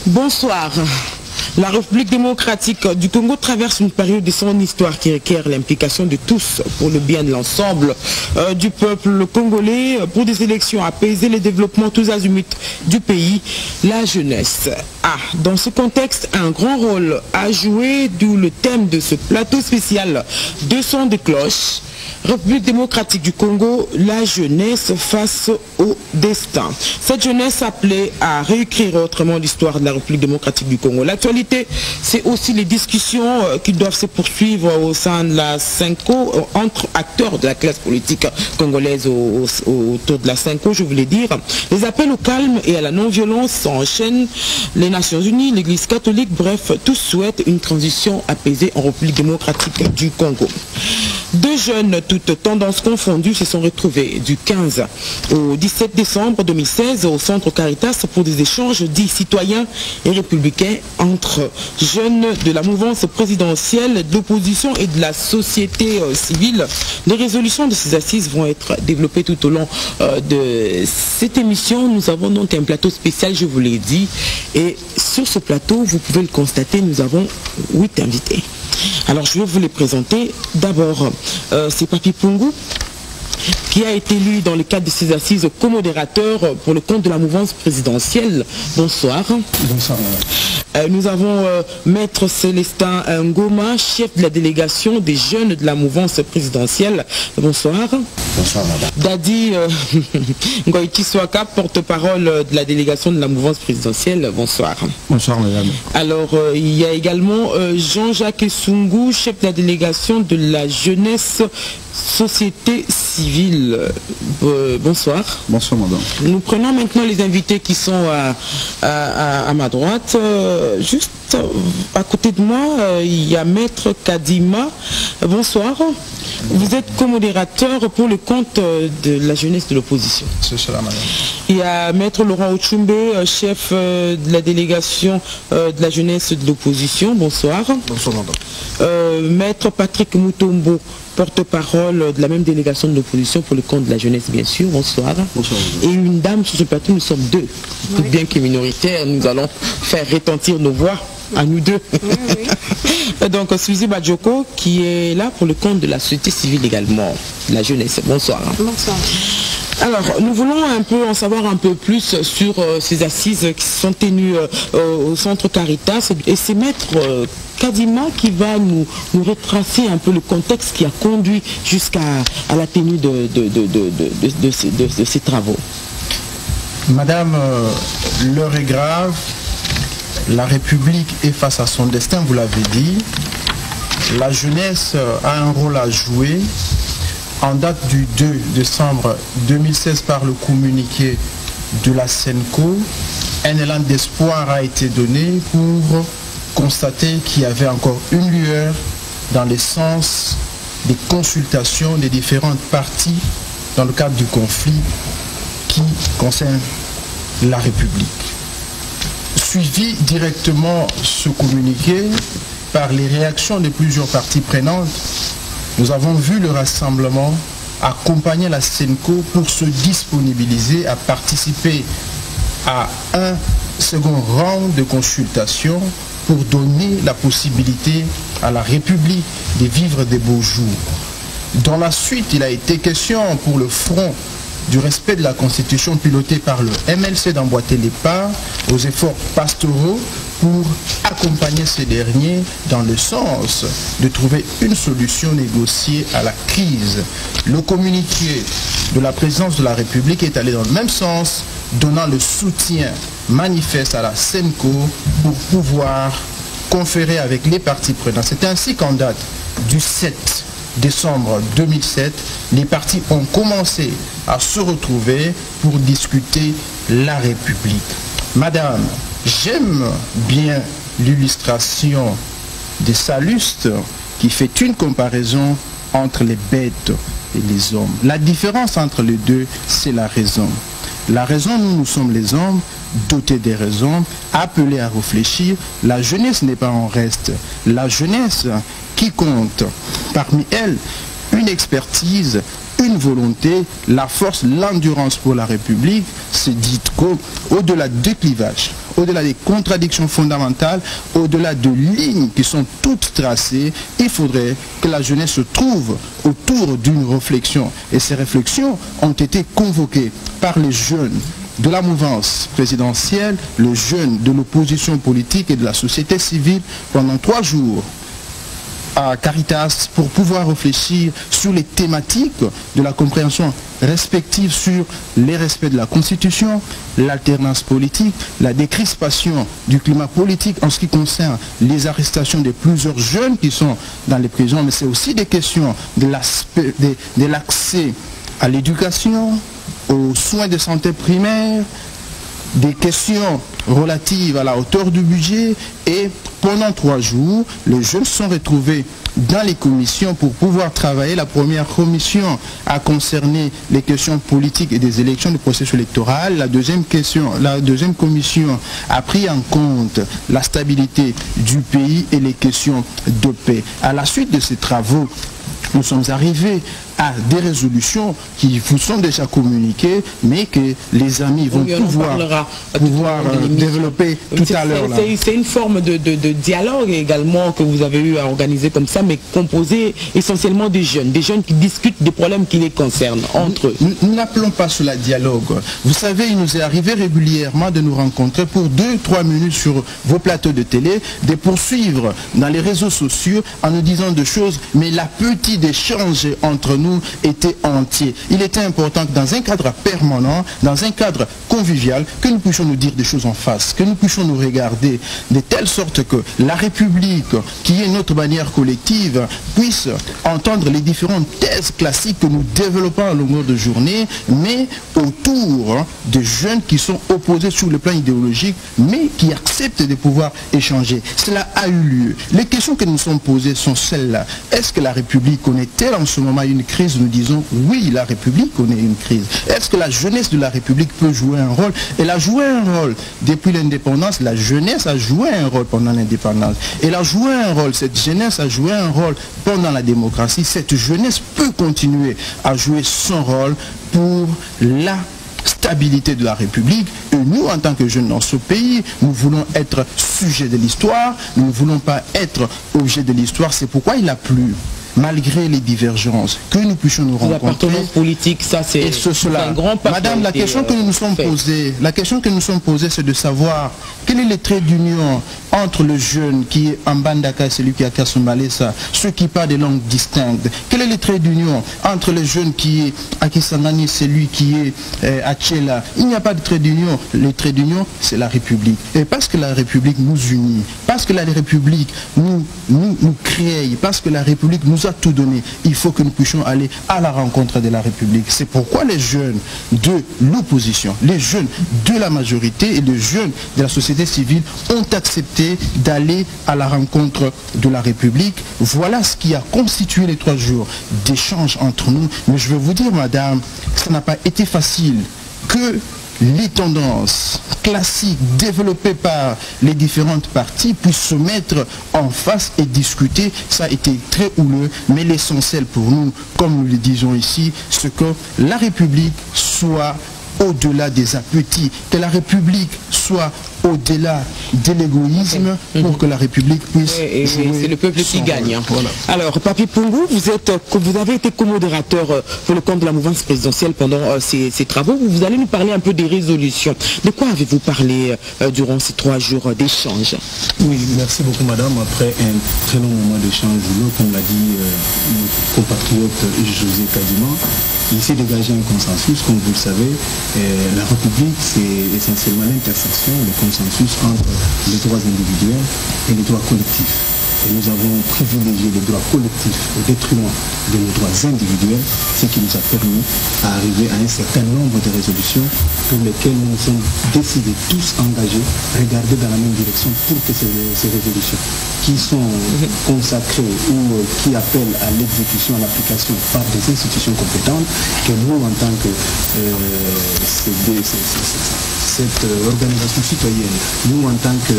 Bonsoir. La République démocratique du Congo traverse une période de son histoire qui requiert l'implication de tous pour le bien de l'ensemble du peuple congolais, pour des élections apaisées, le développement tous azimuts du pays, la jeunesse a, dans ce contexte, un grand rôle à jouer, d'où le thème de ce plateau spécial de son de cloche. République démocratique du Congo, la jeunesse face au destin. Cette jeunesse appelée à réécrire autrement l'histoire de la République démocratique du Congo. L'actualité, c'est aussi les discussions qui doivent se poursuivre au sein de la CENCO, entre acteurs de la classe politique congolaise autour de la CENCO, je voulais dire. Les appels au calme et à la non-violence s'enchaînent. Les Nations Unies, l'Église catholique, bref, tous souhaitent une transition apaisée en République démocratique du Congo. Deux jeunes, toutes tendances confondues, se sont retrouvés du 15 au 17 décembre 2016 au centre Caritas pour des échanges dits citoyens et républicains entre jeunes de la mouvance présidentielle, de l'opposition et de la société civile. Les résolutions de ces assises vont être développées tout au long de cette émission. Nous avons donc un plateau spécial, je vous l'ai dit, et sur ce plateau, vous pouvez le constater, nous avons 8 invités. Alors je vais vous les présenter. D'abord, c'est Papi Pungu, qui a été élu dans le cadre de ces assises co-modérateur pour le compte de la mouvance présidentielle. Bonsoir. Bonsoir. Nous avons Maître Célestin Ngoma, chef de la délégation des jeunes de la mouvance présidentielle. Bonsoir. Bonsoir, madame. Dadi Ngoïti Swaka, porte-parole de la délégation de la mouvance présidentielle. Bonsoir. Bonsoir, madame. Alors, il y a également Jean-Jacques Sungou, chef de la délégation de la jeunesse société civile. Bonsoir. Bonsoir, madame. Nous prenons maintenant les invités qui sont à ma droite. Juste à côté de moi, il y a Maître Kadima. Bonsoir. Vous êtes co-modérateur pour le compte de la jeunesse de l'opposition. C'est cela, madame. Il y a Maître Laurent Ochumbe, chef de la délégation de la jeunesse de l'opposition. Bonsoir. Bonsoir, madame. Maître Patrick Moutombo, porte-parole de la même délégation de l'opposition pour le compte de la jeunesse, bien sûr. Bonsoir. Bonsoir. Et une dame sur ce plateau, nous sommes deux. Oui. Bien que minoritaires, nous allons faire retentir nos voix à nous deux. Oui, oui. Donc, Suzy Badjoko, qui est là pour le compte de la société civile également, la jeunesse. Bonsoir. Bonsoir. Alors, nous voulons un peu en savoir un peu plus sur ces assises qui sont tenues au centre Caritas. Et c'est Maître Kadima qui va nous retracer un peu le contexte qui a conduit jusqu'à la tenue de ces travaux. Madame, l'heure est grave. La République est face à son destin, vous l'avez dit. La jeunesse a un rôle à jouer. En date du 2 décembre 2016, par le communiqué de la CENCO, un élan d'espoir a été donné pour constater qu'il y avait encore une lueur dans le sens des consultations des différentes parties dans le cadre du conflit qui concerne la République. Suivi directement ce communiqué par les réactions de plusieurs parties prenantes, nous avons vu le rassemblement accompagner la CENCO pour se disponibiliser à participer à un second round de consultation pour donner la possibilité à la République de vivre des beaux jours. Dans la suite, il a été question pour le front du respect de la Constitution piloté par le MLC d'emboîter les pas aux efforts pastoraux pour accompagner ces derniers dans le sens de trouver une solution négociée à la crise. Le communiqué de la présidence de la République est allé dans le même sens, donnant le soutien manifeste à la CENCO pour pouvoir conférer avec les parties prenantes. C'est ainsi qu'en date du 7 décembre 2007, les partis ont commencé à se retrouver pour discuter la République. Madame, j'aime bien l'illustration de Salluste qui fait une comparaison entre les bêtes et les hommes. La différence entre les deux, c'est la raison. La raison, nous sommes les hommes, dotés des raisons, appelés à réfléchir. La jeunesse n'est pas en reste. La jeunesse qui compte, parmi elles, une expertise, une volonté, la force, l'endurance pour la République, c'est dit qu'au-delà des clivages, au-delà des contradictions fondamentales, au-delà de lignes qui sont toutes tracées, il faudrait que la jeunesse se trouve autour d'une réflexion. Et ces réflexions ont été convoquées par les jeunes de la mouvance présidentielle, les jeunes de l'opposition politique et de la société civile pendant 3 jours à Caritas pour pouvoir réfléchir sur les thématiques de la compréhension respective sur les respects de la Constitution, l'alternance politique, la décrispation du climat politique en ce qui concerne les arrestations de plusieurs jeunes qui sont dans les prisons, mais c'est aussi des questions de l'accès à l'éducation, aux soins de santé primaire, des questions relatives à la hauteur du budget. Et pendant 3 jours, les jeunes se sont retrouvés dans les commissions pour pouvoir travailler. La première commission a concerné les questions politiques et des élections du processus électoral. La deuxième commission a pris en compte la stabilité du pays et les questions de paix. À la suite de ces travaux, nous sommes arrivés à des résolutions qui vous sont déjà communiquées, mais que les amis vont pouvoir développer tout à l'heure. C'est une forme de dialogue également que vous avez eu à organiser comme ça, mais composé essentiellement des jeunes qui discutent des problèmes qui les concernent entre eux. Nous n'appelons pas cela dialogue. Vous savez, il nous est arrivé régulièrement de nous rencontrer pour 2-3 minutes sur vos plateaux de télé, de poursuivre dans les réseaux sociaux en nous disant des choses, mais la petite échange entre nous était entier. Il était important que dans un cadre permanent, dans un cadre convivial, que nous puissions nous dire des choses en face, que nous puissions nous regarder de telle sorte que la République, qui est notre bannière collective, puisse entendre les différentes thèses classiques que nous développons à longueur de journée, mais autour de jeunes qui sont opposés sur le plan idéologique, mais qui acceptent de pouvoir échanger. Cela a eu lieu. Les questions que nous sommes posées sont celles-là. Est-ce que la République connaît-elle en ce moment une crise? Nous disons oui, la République connaît une crise. Est-ce que la jeunesse de la République peut jouer un rôle? Elle a joué un rôle depuis l'indépendance. La jeunesse a joué un rôle pendant l'indépendance. Elle a joué un rôle, cette jeunesse a joué un rôle pendant la démocratie. Cette jeunesse peut continuer à jouer son rôle pour la stabilité de la République. Et nous, en tant que jeunes dans ce pays, nous voulons être sujets de l'histoire, nous ne voulons pas être objets de l'histoire. C'est pourquoi il a plu, malgré les divergences, que nous puissions nous rencontrer. L'appartenance politique, ça c'est un grand parti. Madame, la question que nous nous sommes posée, c'est de savoir quel est le trait d'union entre le jeune qui est en Bandaka et celui qui est à Kasumbalesa, ceux qui parlent des langues distinctes. Quel est le trait d'union entre le jeune qui est à Kisangani et celui qui est à Tchela? Il n'y a pas de trait d'union. Le trait d'union, c'est la République. Et parce que la République nous unit, parce que la République nous crée, parce que la République nous a tout donné, il faut que nous puissions aller à la rencontre de la République. C'est pourquoi les jeunes de l'opposition, les jeunes de la majorité et les jeunes de la société civile ont accepté d'aller à la rencontre de la République. Voilà ce qui a constitué les 3 jours d'échange entre nous. Mais je veux vous dire, madame, ça n'a pas été facile que les tendances classiques développées par les différentes parties puissent se mettre en face et discuter. Ça a été très houleux, mais l'essentiel pour nous, comme nous le disons ici, c'est que la République soit au-delà des appétits, que la République soit au-delà de l'égoïsme pour que la République puisse jouer. C'est le peuple qui gagne. Voilà. Alors, Papi Pungou, vous avez été co-modérateur pour le compte de la mouvance présidentielle pendant ces travaux. Vous allez nous parler un peu des résolutions. De quoi avez-vous parlé durant ces 3 jours d'échange? Oui, merci beaucoup madame. Après un très long moment d'échange, comme l'a dit notre compatriote José Kadima, il s'est dégagé un consensus, comme vous le savez. La République, c'est essentiellement l'intersection, le consensus entre les droits individuels et les droits collectifs. Et nous avons privilégié les droits collectifs au détriment de nos droits individuels, ce qui nous a permis d'arriver à un certain nombre de résolutions pour lesquelles nous nous sommes décidés tous engagés, regarder dans la même direction pour que ces résolutions qui sont consacrées ou qui appellent à l'exécution, à l'application par des institutions compétentes, que nous, en tant que cette organisation citoyenne, nous, en tant que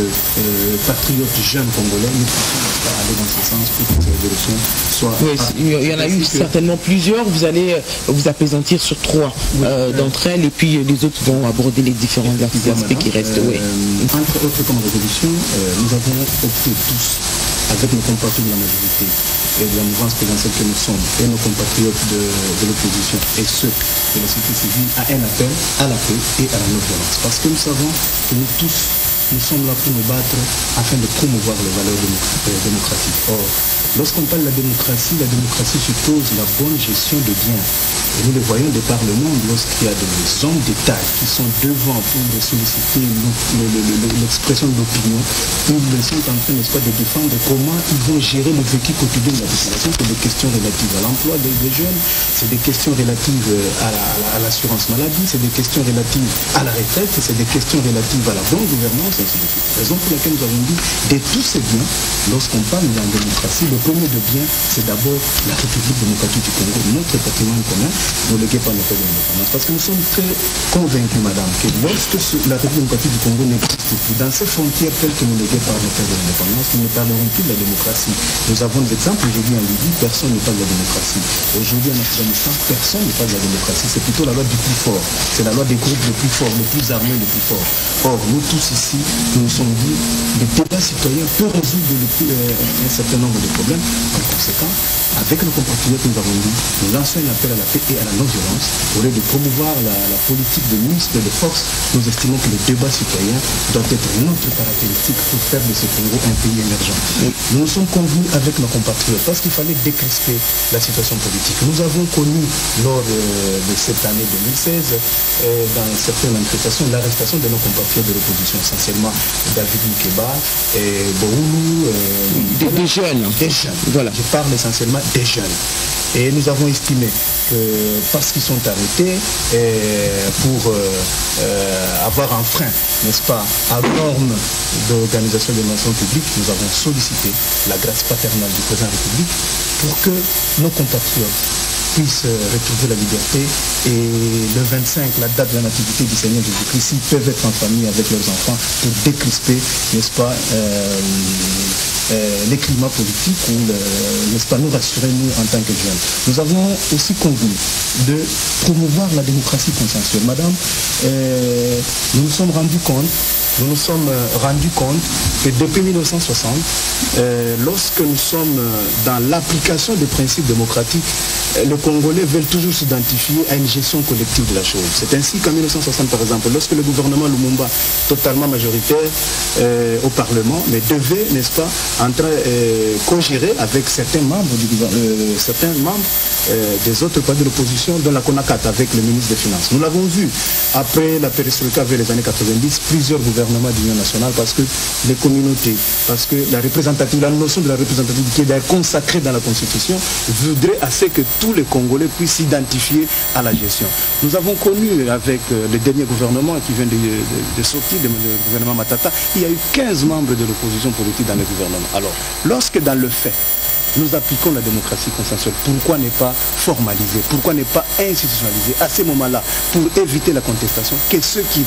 patriotes jeunes congolais, nous pouvons aller dans ce sens pour que ces résolutions soient... Oui, il y en a eu certainement plusieurs. Vous allez vous apaisantir sur 3 d'entre elles, et puis les autres vont aborder les différents aspects qui restent. Entre autres comme résolution, nous avons opté tous, avec nos compatriotes de la majorité et de la mouvance présidentielle que nous sommes, et nos compatriotes de l'opposition, et ceux de la société civile, à un appel à la paix et à la non-violence. Parce que nous savons que nous tous, nous sommes là pour nous battre afin de promouvoir les valeurs démocratiques. Or, lorsqu'on parle de la démocratie suppose la bonne gestion de biens. Et nous le voyons de par le monde, lorsqu'il y a des hommes d'État qui sont devant pour solliciter l'expression de l'opinion, ils sont en train, n'est-ce pas, de défendre comment ils vont gérer le vécu quotidien de la population. C'est des questions relatives à l'emploi des jeunes, c'est des questions relatives à l'assurance maladie, c'est des questions relatives à la retraite, c'est des questions relatives à la bonne gouvernance, ainsi de suite. Raison pour laquelle nous avons dit, de tous ces biens, lorsqu'on parle de la démocratie, le premier de biens, c'est d'abord la République démocratique du Congo, notre patrimoine commun, relégué par notre indépendance. Parce que nous sommes très convaincus, madame, que lorsque la République démocratique du Congo n'existe plus, dans ces frontières telles que nous léguées par notre indépendance, nous ne parlerons plus de la démocratie. Nous avons des exemples aujourd'hui en Libye, personne ne parle de la démocratie. Aujourd'hui en Afghanistan, personne ne parle de la démocratie. C'est plutôt la loi du plus fort. C'est la loi des groupes les plus forts, les plus armés, les plus forts. Or, nous tous ici, nous nous sommes dit, le débat citoyen peut résoudre un certain nombre de problèmes. En conséquent, avec nos compatriotes, nous avons dit, nous lançons un appel à la paix et à la non-violence. Au lieu de promouvoir la politique de ministre de force, nous estimons que le débat citoyen doit être notre caractéristique pour faire de ce Congo un pays émergent. Nous nous sommes convenus avec nos compatriotes parce qu'il fallait décrisper la situation politique. Nous avons connu lors de cette année 2016, dans certaines manifestations, l'arrestation de nos compatriotes de l'opposition, essentiellement David Mukeba, Boulou, des jeunes. Des jeunes. Voilà. Je parle essentiellement des jeunes. Et nous avons estimé que parce qu'ils sont arrêtés pour avoir un frein, n'est-ce pas, à norme d'organisation des nations publiques, nous avons sollicité la grâce paternelle du président de la République pour que nos compatriotes puissent retrouver la liberté, et le 25, la date de la nativité du Seigneur Jésus-Christ, ils peuvent être en famille avec leurs enfants pour décrisper, n'est-ce pas, les climats politiques, ou n'est-ce pas, nous rassurer, nous, en tant que jeunes. Nous avons aussi convenu de promouvoir la démocratie consensuelle. Madame, nous nous sommes rendus compte que depuis 1960, lorsque nous sommes dans l'application des principes démocratiques, les Congolais veulent toujours s'identifier à une gestion collective de la chose. C'est ainsi qu'en 1960, par exemple, lorsque le gouvernement Lumumba, totalement majoritaire au Parlement, mais devait, n'est-ce pas, co-gérer avec certains membres des autres partis de l'opposition, dont la CONACAT, avec le ministre des Finances. Nous l'avons vu après la perestroïka vers les années 90, plusieurs gouvernements d'union nationale, parce que les communautés, parce que la notion de la représentativité est consacrée dans la Constitution, voudrait assez que tous les Congolais puissent s'identifier à la gestion. Nous avons connu avec le dernier gouvernement qui vient de sortir, le gouvernement Matata, il y a eu 15 membres de l'opposition politique dans le gouvernement. Alors, lorsque dans le fait, nous appliquons la démocratie consensuelle, pourquoi ne pas formaliser, pourquoi ne pas institutionnaliser à ces moments-là, pour éviter la contestation, que ceux qui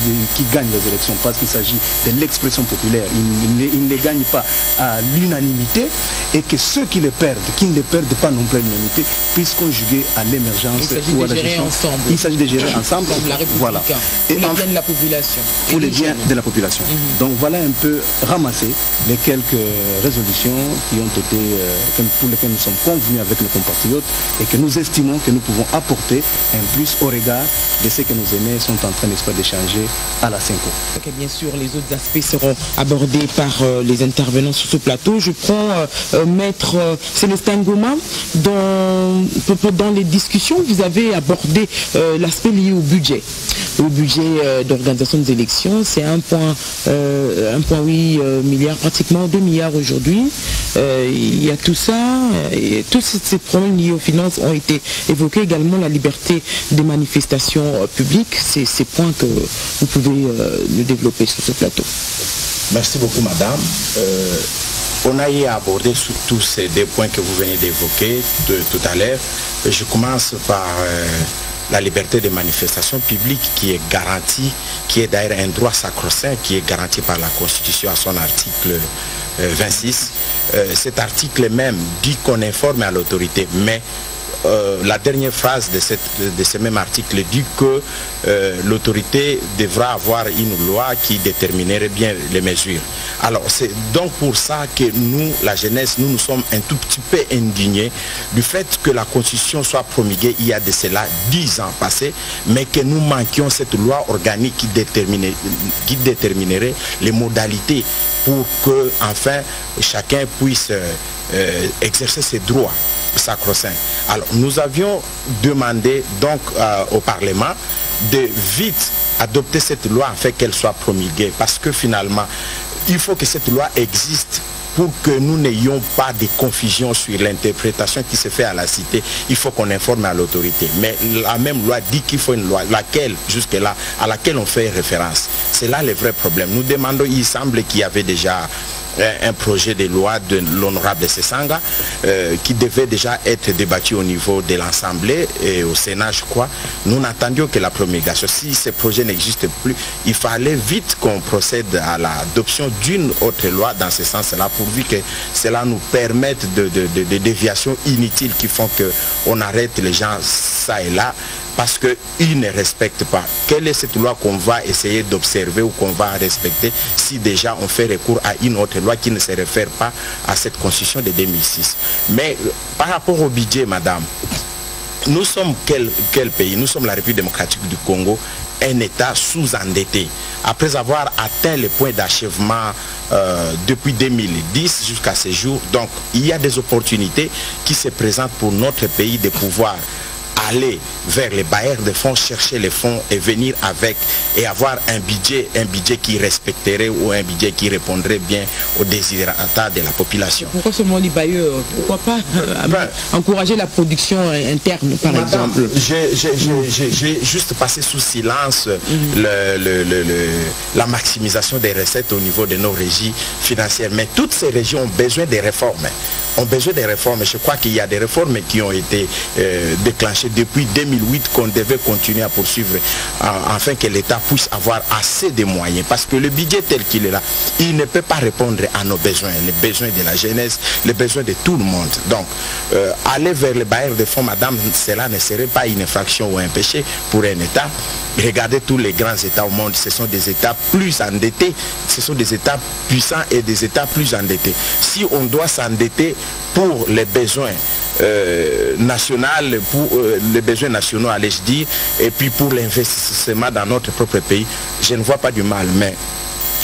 gagnent les élections, parce qu'il s'agit de l'expression populaire, ils ne les gagnent pas à l'unanimité, et que ceux qui les perdent, qui ne les perdent pas non plus à l'unanimité, puissent conjuguer à l'émergence ou à la gestion. Il s'agit de gérer ensemble. Comme la République, voilà. Et pour les biens de la population. Pour les biens de la population. Donc voilà un peu ramasser les quelques résolutions qui ont été, pour lesquelles nous sommes convenus avec nos compatriotes, et que nous estimons que nous pouvons apporter un plus au regard de ce que nos aînés sont en train, n'est-ce pas, d'échanger à la Cinco. Okay, bien sûr, les autres aspects seront abordés par les intervenants sur ce plateau. Je prends Maître Célestin Ngoma. Dans les discussions, vous avez abordé l'aspect lié au budget. au budget d'organisation des élections. C'est 1,8 milliard, pratiquement 2 milliards aujourd'hui. Il y a tout ça, et tous ces problèmes liés aux finances ont été évoqués, également la liberté des manifestations publiques. C'est ces points que vous pouvez nous développer sur ce plateau. Merci beaucoup, madame. On a eu à aborder tous ces deux points que vous venez d'évoquer tout à l'heure. Je commence par la liberté de manifestation publique qui est garantie, qui est d'ailleurs un droit sacro-saint qui est garanti par la Constitution à son article 26. Cet article même dit qu'on informe à l'autorité, mais la dernière phrase de ce même article dit que l'autorité devra avoir une loi qui déterminerait bien les mesures. Alors c'est donc pour ça que nous, la jeunesse, nous sommes un tout petit peu indignés du fait que la Constitution soit promulguée il y a de cela 10 ans passés, mais que nous manquions cette loi organique qui déterminerait les modalités pour que enfin chacun puisse exercer ses droits sacro-saints. Alors nous avions demandé donc au Parlement de vite adopter cette loi afin qu'elle soit promulguée, parce que finalement il faut que cette loi existe pour que nous n'ayons pas de confusion sur l'interprétation qui se fait à la cité. Il faut qu'on informe à l'autorité. Mais la même loi dit qu'il faut une loi, laquelle, jusque-là, à laquelle on fait référence. C'est là le vrai problème. Nous demandons, il semble qu'il y avait déjà un projet de loi de l'honorable Sessanga qui devait déjà être débattu au niveau de l'Assemblée et au Sénat, je crois. Nous n'attendions que la promulgation. Si ce projet n'existe plus, il fallait vite qu'on procède à l'adoption d'une autre loi dans ce sens-là, pourvu que cela nous permette de déviations inutiles qui font qu'on arrête les gens ça et là, parce qu'ils ne respectent pas. Quelle est cette loi qu'on va essayer d'observer ou qu'on va respecter si déjà on fait recours à une autre loi qui ne se réfère pas à cette constitution de 2006? Mais par rapport au budget, madame, nous sommes quel pays? Nous sommes la République démocratique du Congo, un État sous-endetté. Après avoir atteint le point d'achèvement depuis 2010 jusqu'à ce jour, donc il y a des opportunités qui se présentent pour notre pays de pouvoir aller vers les bailleurs de fonds, chercher les fonds et venir avec et avoir un budget qui respecterait ou un budget qui répondrait bien aux désirata de la population. Pourquoi seulement les bailleurs? Pourquoi pas encourager la production interne, par exemple? J'ai juste passé sous silence la maximisation des recettes au niveau de nos régies financières. Mais toutes ces régions ont besoin de réformes. Je crois qu'il y a des réformes qui ont été déclenchées depuis 2008 qu'on devait continuer à poursuivre afin que l'État puisse avoir assez de moyens. Parce que le budget tel qu'il est là, il ne peut pas répondre à nos besoins, les besoins de la jeunesse, les besoins de tout le monde. Donc, aller vers les bailleurs de fonds, madame, cela ne serait pas une infraction ou un péché pour un État. Regardez tous les grands États au monde, ce sont des États plus endettés, ce sont des États puissants et des États plus endettés. Si on doit s'endetter pour les besoins les besoins nationaux, allais-je dire, et puis pour l'investissement dans notre propre pays, je ne vois pas du mal, mais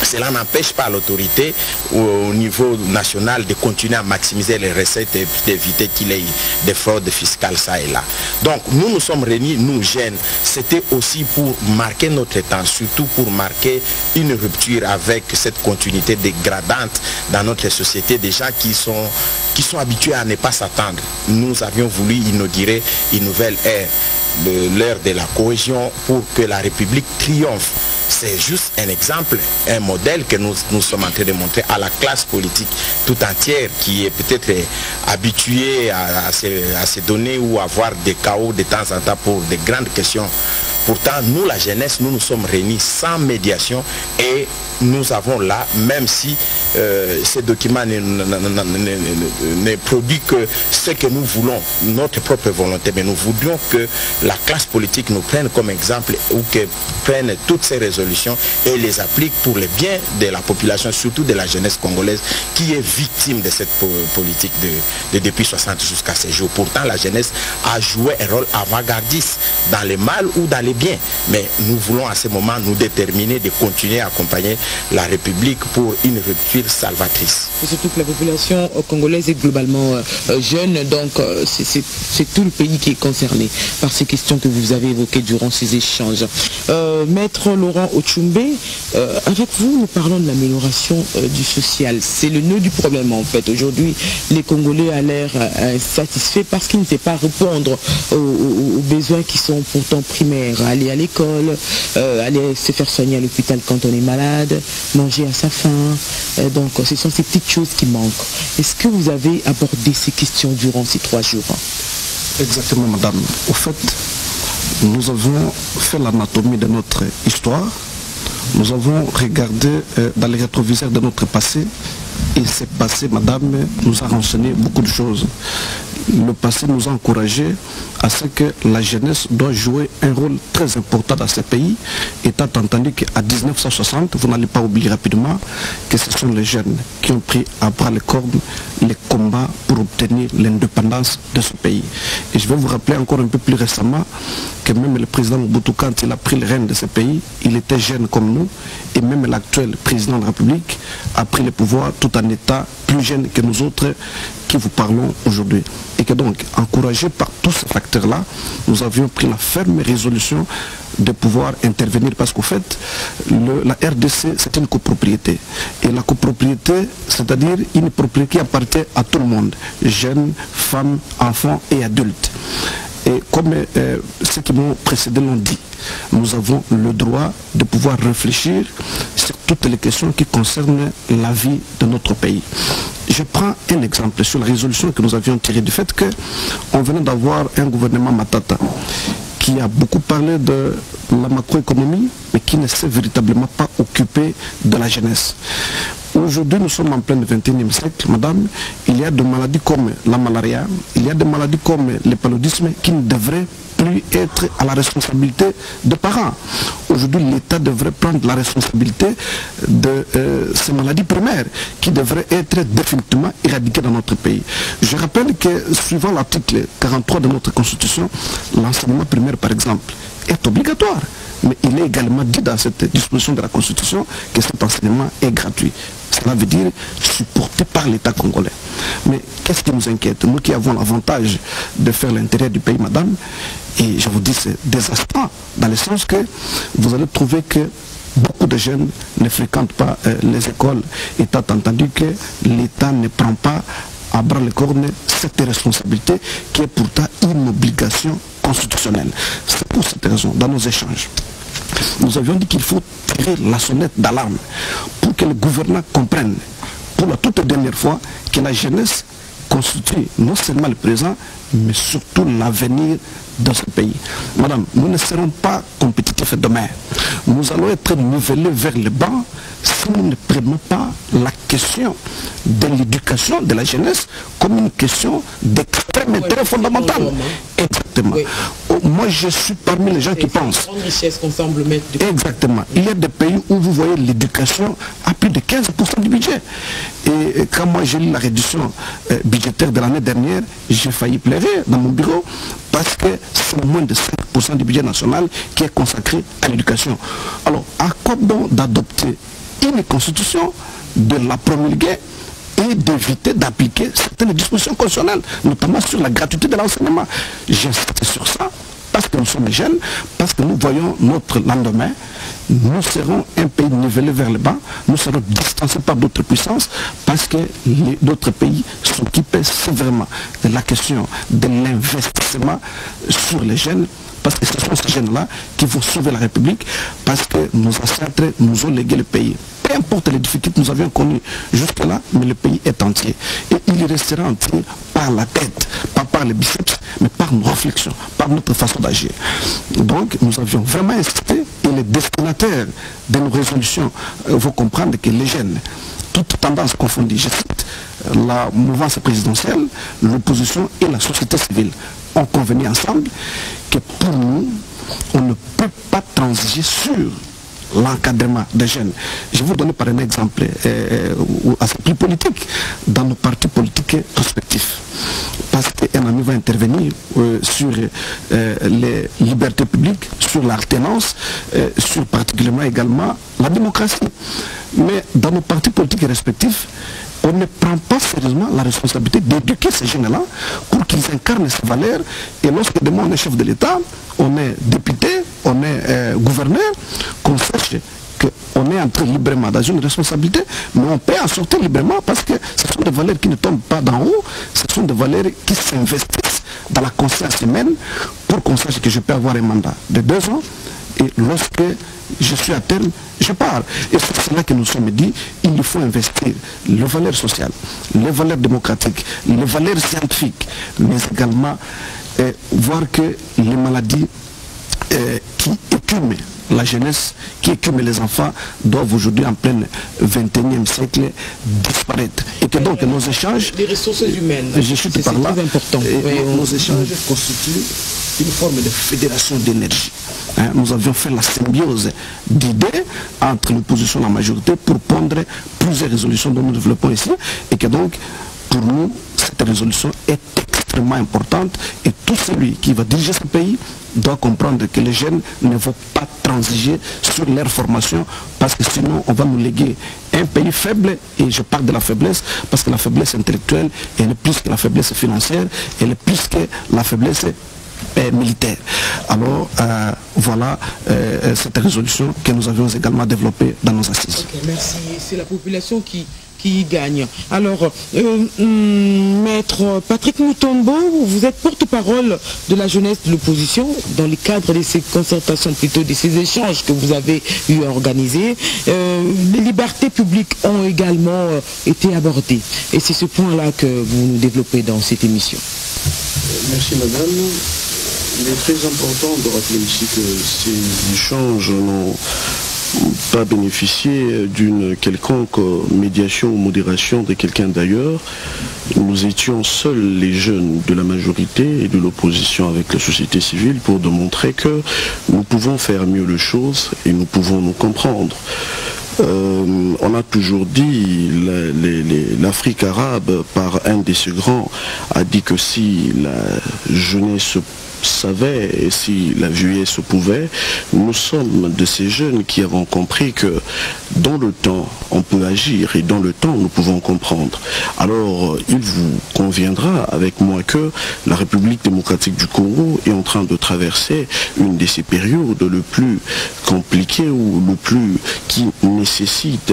cela n'empêche pas l'autorité au niveau national de continuer à maximiser les recettes et d'éviter qu'il y ait des fraudes fiscales ça et là. Donc nous sommes réunis, nous jeunes, c'était aussi pour marquer notre temps, surtout pour marquer une rupture avec cette continuité dégradante dans notre société, des gens qui sont habitués à ne pas s'attendre. Nous avions voulu inaugurer une nouvelle ère, l'ère de la cohésion, pour que la République triomphe. C'est juste un exemple, un modèle que nous sommes en train de montrer à la classe politique tout entière qui est peut-être habituée à se donner ou à avoir des chaos de temps en temps pour des grandes questions. Pourtant, nous, la jeunesse, nous sommes réunis sans médiation et nous avons là, même si ces documents ne produisent que ce que nous voulons, notre propre volonté, mais nous voudrions que la classe politique nous prenne comme exemple ou que prenne toutes ces résolutions et les applique pour le bien de la population, surtout de la jeunesse congolaise qui est victime de cette politique de depuis 60 jusqu'à ces jours. Pourtant, la jeunesse a joué un rôle avant-gardiste dans le mal ou dans les bien. Mais nous voulons à ce moment nous déterminer de continuer à accompagner la République pour une rupture salvatrice. Et surtout que la population congolaise est globalement jeune, donc c'est tout le pays qui est concerné par ces questions que vous avez évoquées durant ces échanges. Maître Laurent Ochumbe, avec vous, nous parlons de l'amélioration du social. C'est le nœud du problème en fait. Aujourd'hui, les Congolais ont l'air insatisfaits parce qu'ils ne savent pas répondre aux besoins qui sont pourtant primaires. Aller à l'école, aller se faire soigner à l'hôpital quand on est malade, manger à sa faim. Donc ce sont ces petites choses qui manquent. Est-ce que vous avez abordé ces questions durant ces 3 jours? Exactement, madame. Au fait, nous avons fait l'anatomie de notre histoire. Nous avons regardé dans les rétroviseurs de notre passé. Et ce passé, madame, nous a renseigné beaucoup de choses. Le passé nous a encouragé à ce que la jeunesse doit jouer un rôle très important dans ce pays, étant entendu qu'à 1960, vous n'allez pas oublier rapidement que ce sont les jeunes qui ont pris à bras le corps les combats pour obtenir l'indépendance de ce pays. Et je vais vous rappeler encore un peu plus récemment que même le président Mobutu, quand il a pris le règne de ce pays, il était jeune comme nous, et même l'actuel président de la République a pris le pouvoir tout en étant plus jeune que nous autres qui vous parlons aujourd'hui. Et que donc, encouragés par tous ces facteurs-là, nous avions pris la ferme résolution de pouvoir intervenir parce qu'au fait, la RDC, c'est une copropriété. Et la copropriété, c'est-à-dire une propriété qui appartient à tout le monde, jeunes, femmes, enfants et adultes. Et comme ceux qui m'ont précédé l'ont dit, nous avons le droit de pouvoir réfléchir sur toutes les questions qui concernent la vie de notre pays. Je prends un exemple sur la résolution que nous avions tirée du fait qu'on venait d'avoir un gouvernement Matata qui a beaucoup parlé de la macroéconomie, mais qui ne s'est véritablement pas occupé de la jeunesse. Aujourd'hui, nous sommes en plein 21e siècle, madame. Il y a des maladies comme la malaria, il y a des maladies comme le paludisme qui ne devraient plus être à la responsabilité des parents. Aujourd'hui, l'État devrait prendre la responsabilité de ces maladies primaires qui devraient être définitivement éradiquées dans notre pays. Je rappelle que, suivant l'article 43 de notre Constitution, l'enseignement primaire, par exemple, est obligatoire. Mais il est également dit dans cette disposition de la Constitution que cet enseignement est gratuit. Cela veut dire supporté par l'État congolais. Mais qu'est-ce qui nous inquiète? Nous qui avons l'avantage de faire l'intérêt du pays, madame, et je vous dis c'est désastreux, dans le sens que vous allez trouver que beaucoup de jeunes ne fréquentent pas les écoles, étant entendu que l'État ne prend pas à bras le corps cette responsabilité qui est pourtant une obligation constitutionnelle. C'est pour cette raison, dans nos échanges, nous avions dit qu'il faut tirer la sonnette d'alarme pour que le gouvernement comprenne pour la toute dernière fois que la jeunesse constitue non seulement le présent, mais surtout l'avenir de ce pays. Madame, nous ne serons pas compétitifs demain. Nous allons être nivellés vers le bas si nous ne prenons pas la question de l'éducation de la jeunesse comme une question d'extrême intérêt fondamental. Exactement. Oui. Moi, je suis parmi les gens qui pensent. Exactement. Il y a des pays où vous voyez l'éducation à plus de 15% du budget. Et quand moi j'ai lu la réduction budgétaire de l'année dernière, j'ai failli pleurer dans mon bureau parce que c'est moins de 5% du budget national qui est consacré à l'éducation. Alors, à quoi bon d'adopter une constitution, de la promulguer et d'éviter d'appliquer certaines dispositions constitutionnelles, notamment sur la gratuité de l'enseignement? J'insiste sur ça parce que nous sommes jeunes, parce que nous voyons notre lendemain. Nous serons un pays nivellé vers le bas, nous serons distancés par d'autres puissances parce que d'autres pays s'occupent sévèrement de la question de l'investissement sur les jeunes, parce que ce sont ces jeunes-là qui vont sauver la République, parce que nos ancêtres nous ont légué le pays. Peu importe les difficultés que nous avions connues jusque-là, mais le pays est entier. Et il restera entier par la tête, pas par les biceps, mais par nos réflexions, par notre façon d'agir. Donc, nous avions vraiment insisté, et les destinataires de nos résolutions vont comprendre que les jeunes, toutes tendances confondues, je cite, la mouvance présidentielle, l'opposition et la société civile ont convenu ensemble que pour nous, on ne peut pas transiger sur l'encadrement des jeunes. Je vais vous donner par un exemple assez plus politique dans nos partis politiques respectifs. Parce qu'un ami va intervenir sur les libertés publiques, sur l'alternance, sur particulièrement également la démocratie. Mais dans nos partis politiques respectifs, on ne prend pas sérieusement la responsabilité d'éduquer ces jeunes-là pour qu'ils incarnent ces valeurs. Et lorsque demain on est chef de l'État, on est député, on est gouverneur, qu'on sache qu'on est entré librement dans une responsabilité, mais on peut en sortir librement parce que ce sont des valeurs qui ne tombent pas d'en haut, ce sont des valeurs qui s'investissent dans la conscience humaine pour qu'on sache que je peux avoir un mandat de 2 ans et lorsque je suis à terme, je pars. Et c'est cela que nous sommes dit, il faut investir les valeurs sociales, les valeurs démocratiques, les valeurs scientifiques, mais également voir que les maladies qui écument la jeunesse, qui écument les enfants, doivent aujourd'hui en plein 21e siècle disparaître. Et que donc nos échanges... Les ressources humaines, c'est très important. Nos échanges constituent une forme de fédération d'énergie. Nous avions fait la symbiose d'idées entre l'opposition et la majorité pour pondre plusieurs résolutions dont nous développons ici. Et que donc, pour nous, cette résolution est extrêmement importante et tout celui qui va diriger ce pays doit comprendre que les jeunes ne vont pas transiger sur leur formation parce que sinon on va nous léguer un pays faible, et je parle de la faiblesse parce que la faiblesse intellectuelle elle est plus que la faiblesse financière, elle est plus que la faiblesse militaire. Alors voilà cette résolution que nous avions également développée dans nos assises. Okay, merci. C'est la population qui gagne. Alors, Maître Patrick Mutombo, vous êtes porte-parole de la jeunesse de l'opposition dans le cadre de ces concertations, plutôt de ces échanges que vous avez eu à organiser. Les libertés publiques ont également été abordées. Et c'est ce point-là que vous nous développez dans cette émission. Merci madame. Il est très important de rappeler ici que ces échanges n'ont pas bénéficié d'une quelconque médiation ou modération de quelqu'un d'ailleurs. Nous étions seuls les jeunes de la majorité et de l'opposition avec la société civile pour démontrer que nous pouvons faire mieux les choses et nous pouvons nous comprendre. On a toujours dit, l'Afrique arabe, par un de ses grands, a dit que si la jeunesse savait et si la vieillesse pouvait, nous sommes de ces jeunes qui avons compris que dans le temps on peut agir et dans le temps nous pouvons comprendre. Alors il vous conviendra avec moi que la République démocratique du Congo est en train de traverser une de ces périodes le plus compliquées ou le plus qui nécessite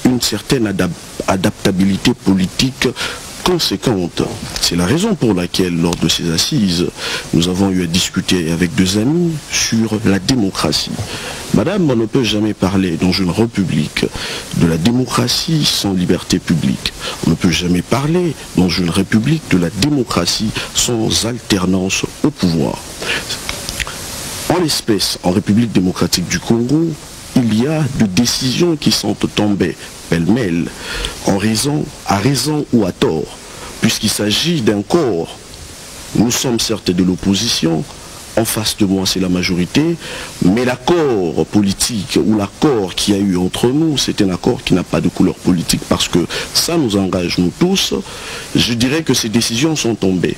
une certaine adaptabilité politique conséquente. C'est la raison pour laquelle, lors de ces assises, nous avons eu à discuter avec 2 amis sur la démocratie. Madame, on ne peut jamais parler dans une république de la démocratie sans liberté publique. On ne peut jamais parler dans une république de la démocratie sans alternance au pouvoir. En l'espèce, en République démocratique du Congo, il y a des décisions qui sont tombées pêle-mêle, à raison ou à tort, puisqu'il s'agit d'un corps. Nous sommes certes de l'opposition, en face de moi c'est la majorité, mais l'accord politique ou l'accord qu'il y a eu entre nous, c'est un accord qui n'a pas de couleur politique, parce que ça nous engage nous tous. Je dirais que ces décisions sont tombées,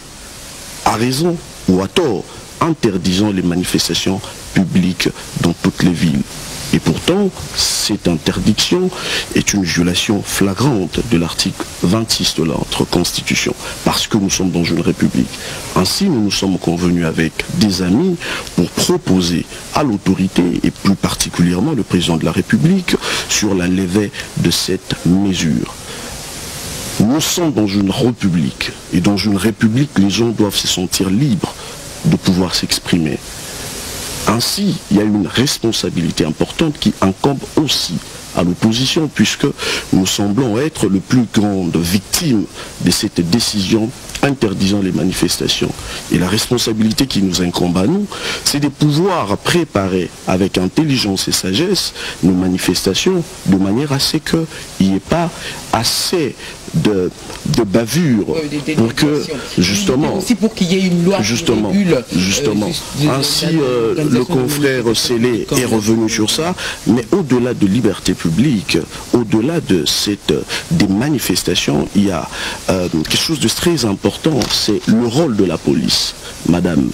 à raison ou à tort, interdisant les manifestations publiques dans toutes les villes. Et pourtant, cette interdiction est une violation flagrante de l'article 26 de notre Constitution, parce que nous sommes dans une république. Ainsi, nous nous sommes convenus avec des amis pour proposer à l'autorité, et plus particulièrement le président de la République, sur la levée de cette mesure. Nous sommes dans une république, et dans une république, les gens doivent se sentir libres de pouvoir s'exprimer. Ainsi, il y a une responsabilité importante qui incombe aussi à l'opposition, puisque nous semblons être les plus grandes victimes de cette décision interdisant les manifestations. Et la responsabilité qui nous incombe à nous, c'est de pouvoir préparer avec intelligence et sagesse nos manifestations de manière à ce qu'il n'y ait pas assez de bavure pour que justement aussi pour qu'il y ait une loi justement ainsi le confrère Célé est revenu sur ça, mais au-delà de liberté publique, au-delà de des manifestations, il y a quelque chose de très important, c'est le rôle de la police. Madame,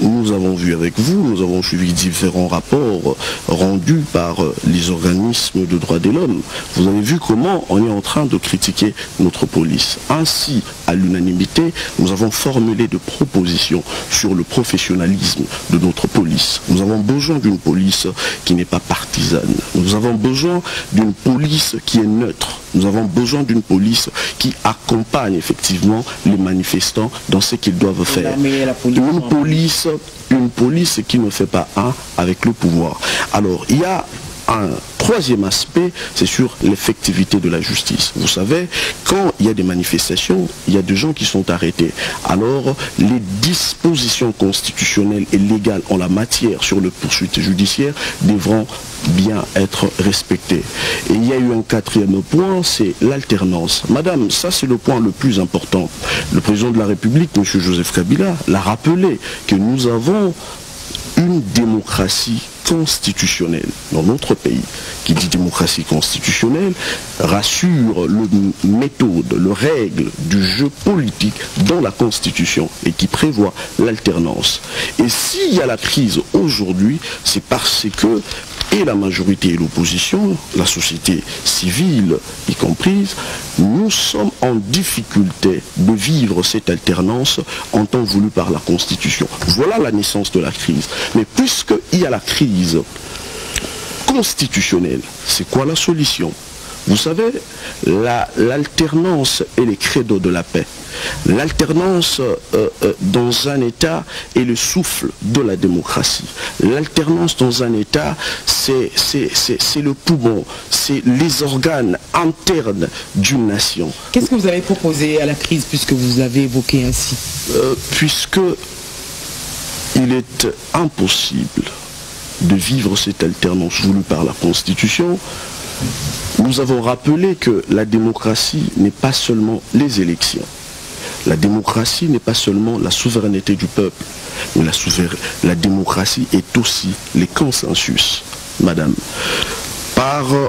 nous avons vu avec vous, nous avons suivi différents rapports rendus par les organismes de droits de l'homme. Vous avez vu comment on est en train de critiquer notre police. Ainsi, à l'unanimité, nous avons formulé des propositions sur le professionnalisme de notre police. Nous avons besoin d'une police qui n'est pas partisane. Nous avons besoin d'une police qui est neutre. Nous avons besoin d'une police qui accompagne effectivement les manifestants dans ce qu'ils doivent faire. Une police qui ne fait pas un avec le pouvoir. Alors, il y a un troisième aspect, c'est sur l'effectivité de la justice. Vous savez, quand il y a des manifestations, il y a des gens qui sont arrêtés. Alors, les dispositions constitutionnelles et légales en la matière sur le poursuite judiciaire devront bien être respectées. Et il y a eu un quatrième point, c'est l'alternance. Madame, ça c'est le point le plus important. Le président de la République, M. Joseph Kabila, l'a rappelé que nous avons une démocratie constitutionnelle dans notre pays. Qui dit démocratie constitutionnelle rassure le méthode, le règle du jeu politique dans la Constitution et qui prévoit l'alternance. Et s'il y a la crise aujourd'hui, c'est parce que et la majorité et l'opposition, la société civile y comprise, nous sommes en difficulté de vivre cette alternance en temps voulu par la Constitution. Voilà la naissance de la crise. Mais puisqu'il y a la crise constitutionnelle, c'est quoi la solution? Vous savez, l'alternance est les credos de la paix. L'alternance dans un État est le souffle de la démocratie. L'alternance dans un État, c'est le poumon, c'est les organes internes d'une nation. Qu'est-ce que vous avez proposé à la crise, puisque vous l'avez évoqué ainsi? Puisque il est impossible de vivre cette alternance voulue par la Constitution, nous avons rappelé que la démocratie n'est pas seulement les élections. La démocratie n'est pas seulement la souveraineté du peuple, mais la démocratie est aussi les consensus, madame.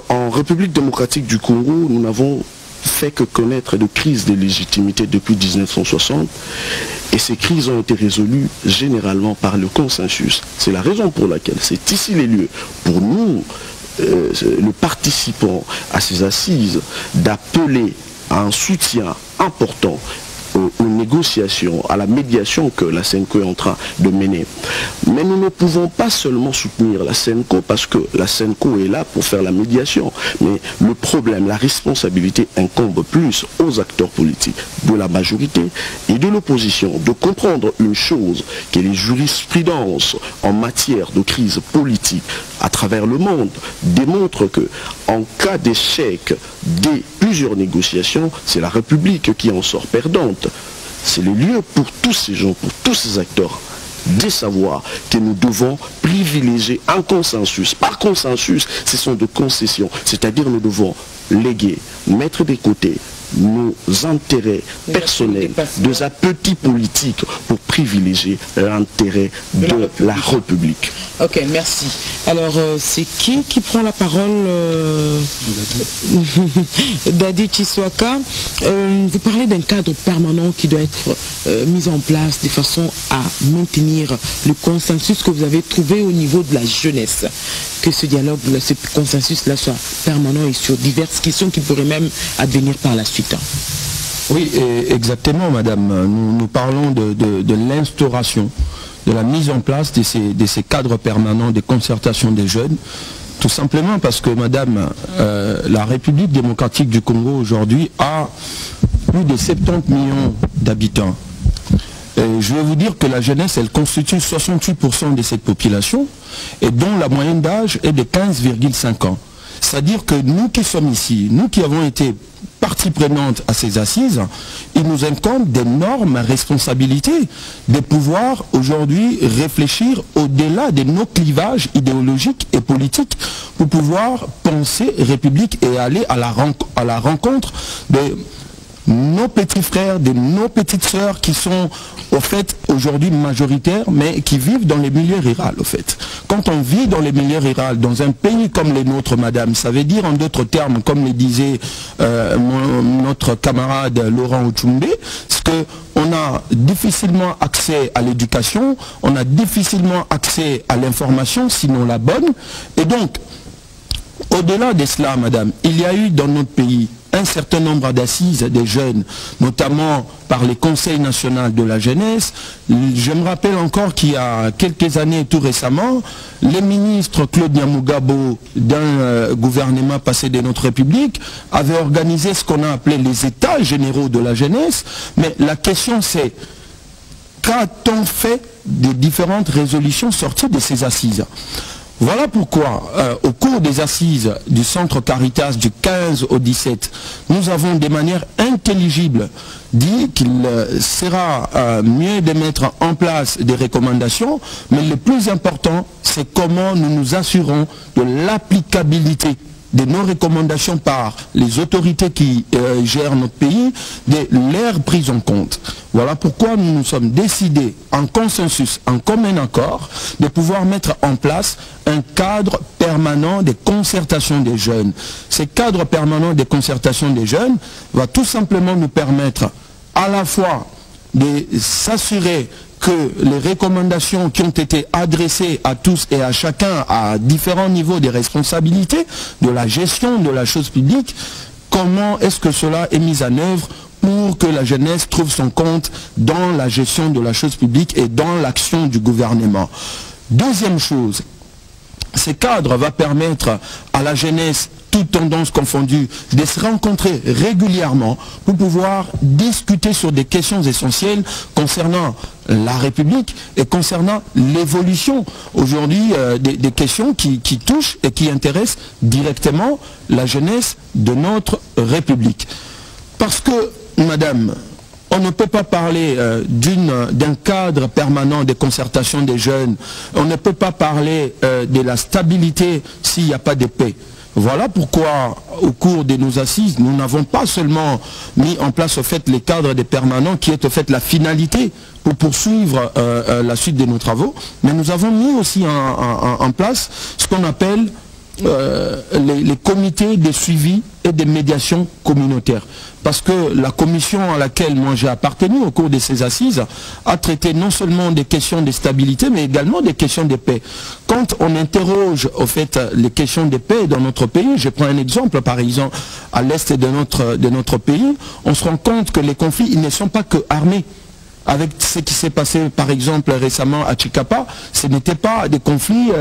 En République démocratique du Congo, nous n'avons fait que connaître de crises de légitimité depuis 1960 et ces crises ont été résolues généralement par le consensus. C'est la raison pour laquelle c'est ici les lieux pour nous, le participant à ces assises, d'appeler à un soutien important aux négociations, à la médiation que la SENCO est en train de mener. Mais nous ne pouvons pas seulement soutenir la SENCO parce que la SENCO est là pour faire la médiation. Mais le problème, la responsabilité incombe plus aux acteurs politiques de la majorité et de l'opposition de comprendre une chose, que les jurisprudences en matière de crise politique à travers le monde démontrent que en cas d'échec des plusieurs négociations, c'est la République qui en sort perdante. C'est le lieu pour tous ces gens, pour tous ces acteurs, de savoir que nous devons privilégier un consensus. Par consensus, ce sont des concessions, c'est-à-dire nous devons léguer, mettre de côté nos intérêts personnels, de un petit politique pour privilégier l'intérêt de la République. Ok, merci. Alors, c'est qui prend la parole? Dadi Chiswaka, vous parlez d'un cadre permanent qui doit être mis en place de façon à maintenir le consensus que vous avez trouvé au niveau de la jeunesse. Que ce dialogue, ce consensus-là soit permanent et sur diverses questions qui pourraient même advenir par la suite. Oui, exactement, madame. Nous parlons de l'instauration, de la mise en place de ces cadres permanents de concertation des jeunes, tout simplement parce que, madame, la République démocratique du Congo aujourd'hui a plus de 70 millions d'habitants. Je vais vous dire que la jeunesse, elle constitue 68% de cette population et dont la moyenne d'âge est de 15,5 ans. C'est-à-dire que nous qui sommes ici, nous qui avons été partie prenante à ces assises, il nous incombe d'énormes responsabilités de pouvoir aujourd'hui réfléchir au-delà de nos clivages idéologiques et politiques pour pouvoir penser République et aller à la rencontre de nos petits frères, de nos petites sœurs qui sont au fait aujourd'hui majoritaires, mais qui vivent dans les milieux ruraux au fait. Quand on vit dans les milieux ruraux, dans un pays comme les nôtres, madame, ça veut dire en d'autres termes, comme le disait notre camarade Laurent Ochumbe, c'est qu'on a difficilement accès à l'éducation, on a difficilement accès à l'information, sinon la bonne, et donc, au-delà de cela, madame, il y a eu dans notre pays un certain nombre d'assises des jeunes, notamment par les conseils nationaux de la jeunesse. Je me rappelle encore qu'il y a quelques années, tout récemment, le ministre Claude Nyamugabo d'un gouvernement passé de notre République avait organisé ce qu'on a appelé les états généraux de la jeunesse. Mais la question c'est, qu'a-t-on fait des différentes résolutions sorties de ces assises ? Voilà pourquoi, au cours des assises du Centre Caritas du 15 au 17, nous avons de manière intelligible dit qu'il sera mieux de mettre en place des recommandations, mais le plus important, c'est comment nous nous assurons de l'applicabilité de nos recommandations par les autorités qui gèrent notre pays, de leur prise en compte. Voilà pourquoi nous nous sommes décidés en consensus, en commun accord, de pouvoir mettre en place un cadre permanent de concertation des jeunes. Ce cadre permanent de concertation des jeunes va tout simplement nous permettre à la fois de s'assurer que les recommandations qui ont été adressées à tous et à chacun à différents niveaux de responsabilité, de la gestion de la chose publique, comment est-ce que cela est mis en œuvre pour que la jeunesse trouve son compte dans la gestion de la chose publique et dans l'action du gouvernement. Deuxième chose, ce cadre va permettre à la jeunesse, toutes tendances confondues, de se rencontrer régulièrement pour pouvoir discuter sur des questions essentielles concernant la République et concernant l'évolution aujourd'hui des questions qui touchent et qui intéressent directement la jeunesse de notre République. Parce que, madame, on ne peut pas parler d'un cadre permanent de concertation des jeunes, on ne peut pas parler de la stabilité s'il n'y a pas de paix. Voilà pourquoi, au cours de nos assises, nous n'avons pas seulement mis en place au fait les cadres des permanents, qui est au fait la finalité pour poursuivre la suite de nos travaux, mais nous avons mis aussi en place ce qu'on appelle les comités de suivi et de médiation communautaire. Parce que la commission à laquelle moi j'ai appartenu au cours de ces assises a traité non seulement des questions de stabilité, mais également des questions de paix. Quand on interroge au fait les questions de paix dans notre pays, je prends un exemple par exemple à l'est de notre pays, on se rend compte que les conflits ils ne sont pas que armés. Avec ce qui s'est passé par exemple récemment à Chikapa, ce n'était pas des conflits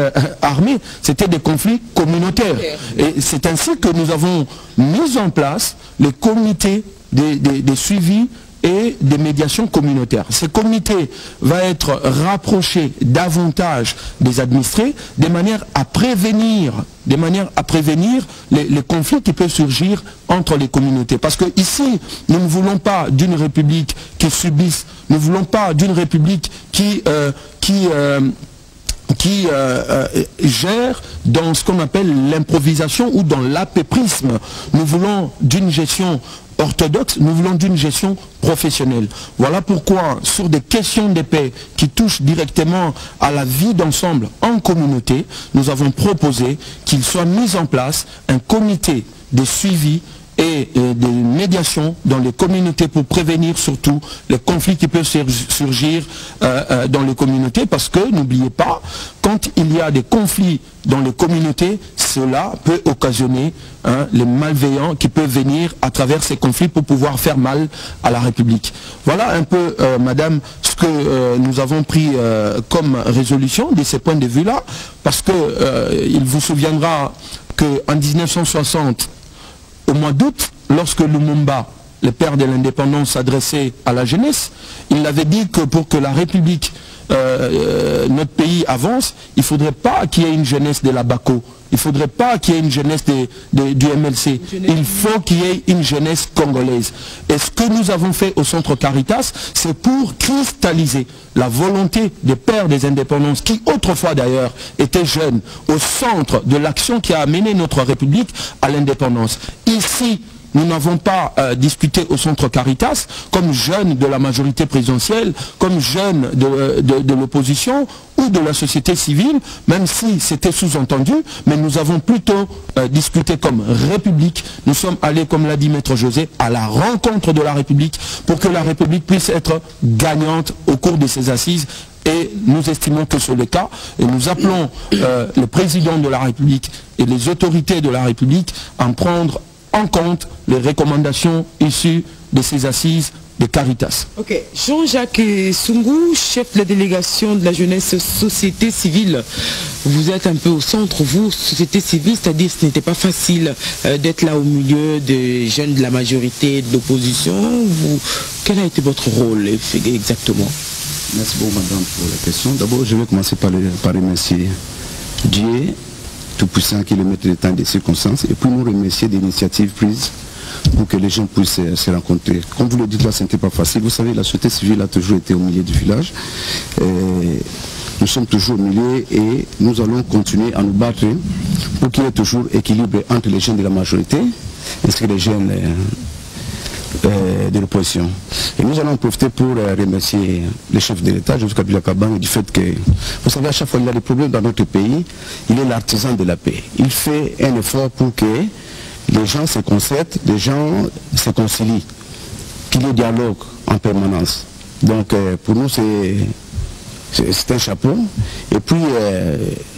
armés, c'était des conflits communautaires. Et c'est ainsi que nous avons mis en place les comités de suivi et des médiations communautaires. Ce comité va être rapproché davantage des administrés de manière à prévenir les conflits qui peuvent surgir entre les communautés. Parce que ici, nous ne voulons pas d'une république qui subisse, nous ne voulons pas d'une république qui gère dans ce qu'on appelle l'improvisation ou dans l'apéprisme. Nous voulons d'une gestion orthodoxe, nous voulons d'une gestion professionnelle. Voilà pourquoi, sur des questions de paix qui touchent directement à la vie d'ensemble en communauté, nous avons proposé qu'il soit mis en place un comité de suivi et des médiations dans les communautés pour prévenir surtout les conflits qui peuvent surgir dans les communautés, parce que n'oubliez pas, quand il y a des conflits dans les communautés, cela peut occasionner les malveillants qui peuvent venir à travers ces conflits pour pouvoir faire mal à la République. Voilà un peu, madame, ce que nous avons pris comme résolution de ces points de vue-là, parce que il vous souviendra qu'en 1960, au mois d'août, lorsque Lumumba, le père de l'indépendance, s'adressait à la jeunesse, il avait dit que pour que la République, notre pays avance, il ne faudrait pas qu'il y ait une jeunesse de la BACO, il ne faudrait pas qu'il y ait une jeunesse du MLC, il faut qu'il y ait une jeunesse congolaise. Et ce que nous avons fait au Centre Caritas, c'est pour cristalliser la volonté des pères des indépendances, qui autrefois d'ailleurs étaient jeunes, au centre de l'action qui a amené notre République à l'indépendance. Ici, nous n'avons pas discuté au centre Caritas, comme jeunes de la majorité présidentielle, comme jeunes de l'opposition ou de la société civile, même si c'était sous-entendu, mais nous avons plutôt discuté comme République. Nous sommes allés, comme l'a dit Maître José, à la rencontre de la République pour que la République puisse être gagnante au cours de ces assises. Et nous estimons que c'est le cas. Et nous appelons le président de la République et les autorités de la République à prendre en compte les recommandations issues de ces assises de Caritas. Ok, Jean-Jacques Sungou, chef de la délégation de la jeunesse société civile. Vous êtes un peu au centre, vous, société civile, c'est-à-dire ce n'était pas facile d'être là au milieu des jeunes de la majorité de l'opposition. Quel a été votre rôle exactement? Merci beaucoup, madame, pour la question. D'abord, je vais commencer par remercier Dieu Tout-Puissant qui est le maître des temps et des circonstances, et puis nous remercier des initiatives prises pour que les gens puissent se rencontrer. Comme vous le dites là, ce n'était pas facile. Vous savez, la société civile a toujours été au milieu du village. Nous sommes toujours au milieu et nous allons continuer à nous battre pour qu'il y ait toujours équilibre entre les jeunes de la majorité ainsi que les jeunes de l'opposition. Et nous allons en profiter pour remercier les chefs de l'État, Joseph Kabila Kabange, du fait que, vous savez, à chaque fois qu'il y a des problèmes dans notre pays, il est l'artisan de la paix. Il fait un effort pour que les gens se concertent, les gens se concilient, qu'il y ait dialogue en permanence. Donc pour nous c'est un chapeau. Et puis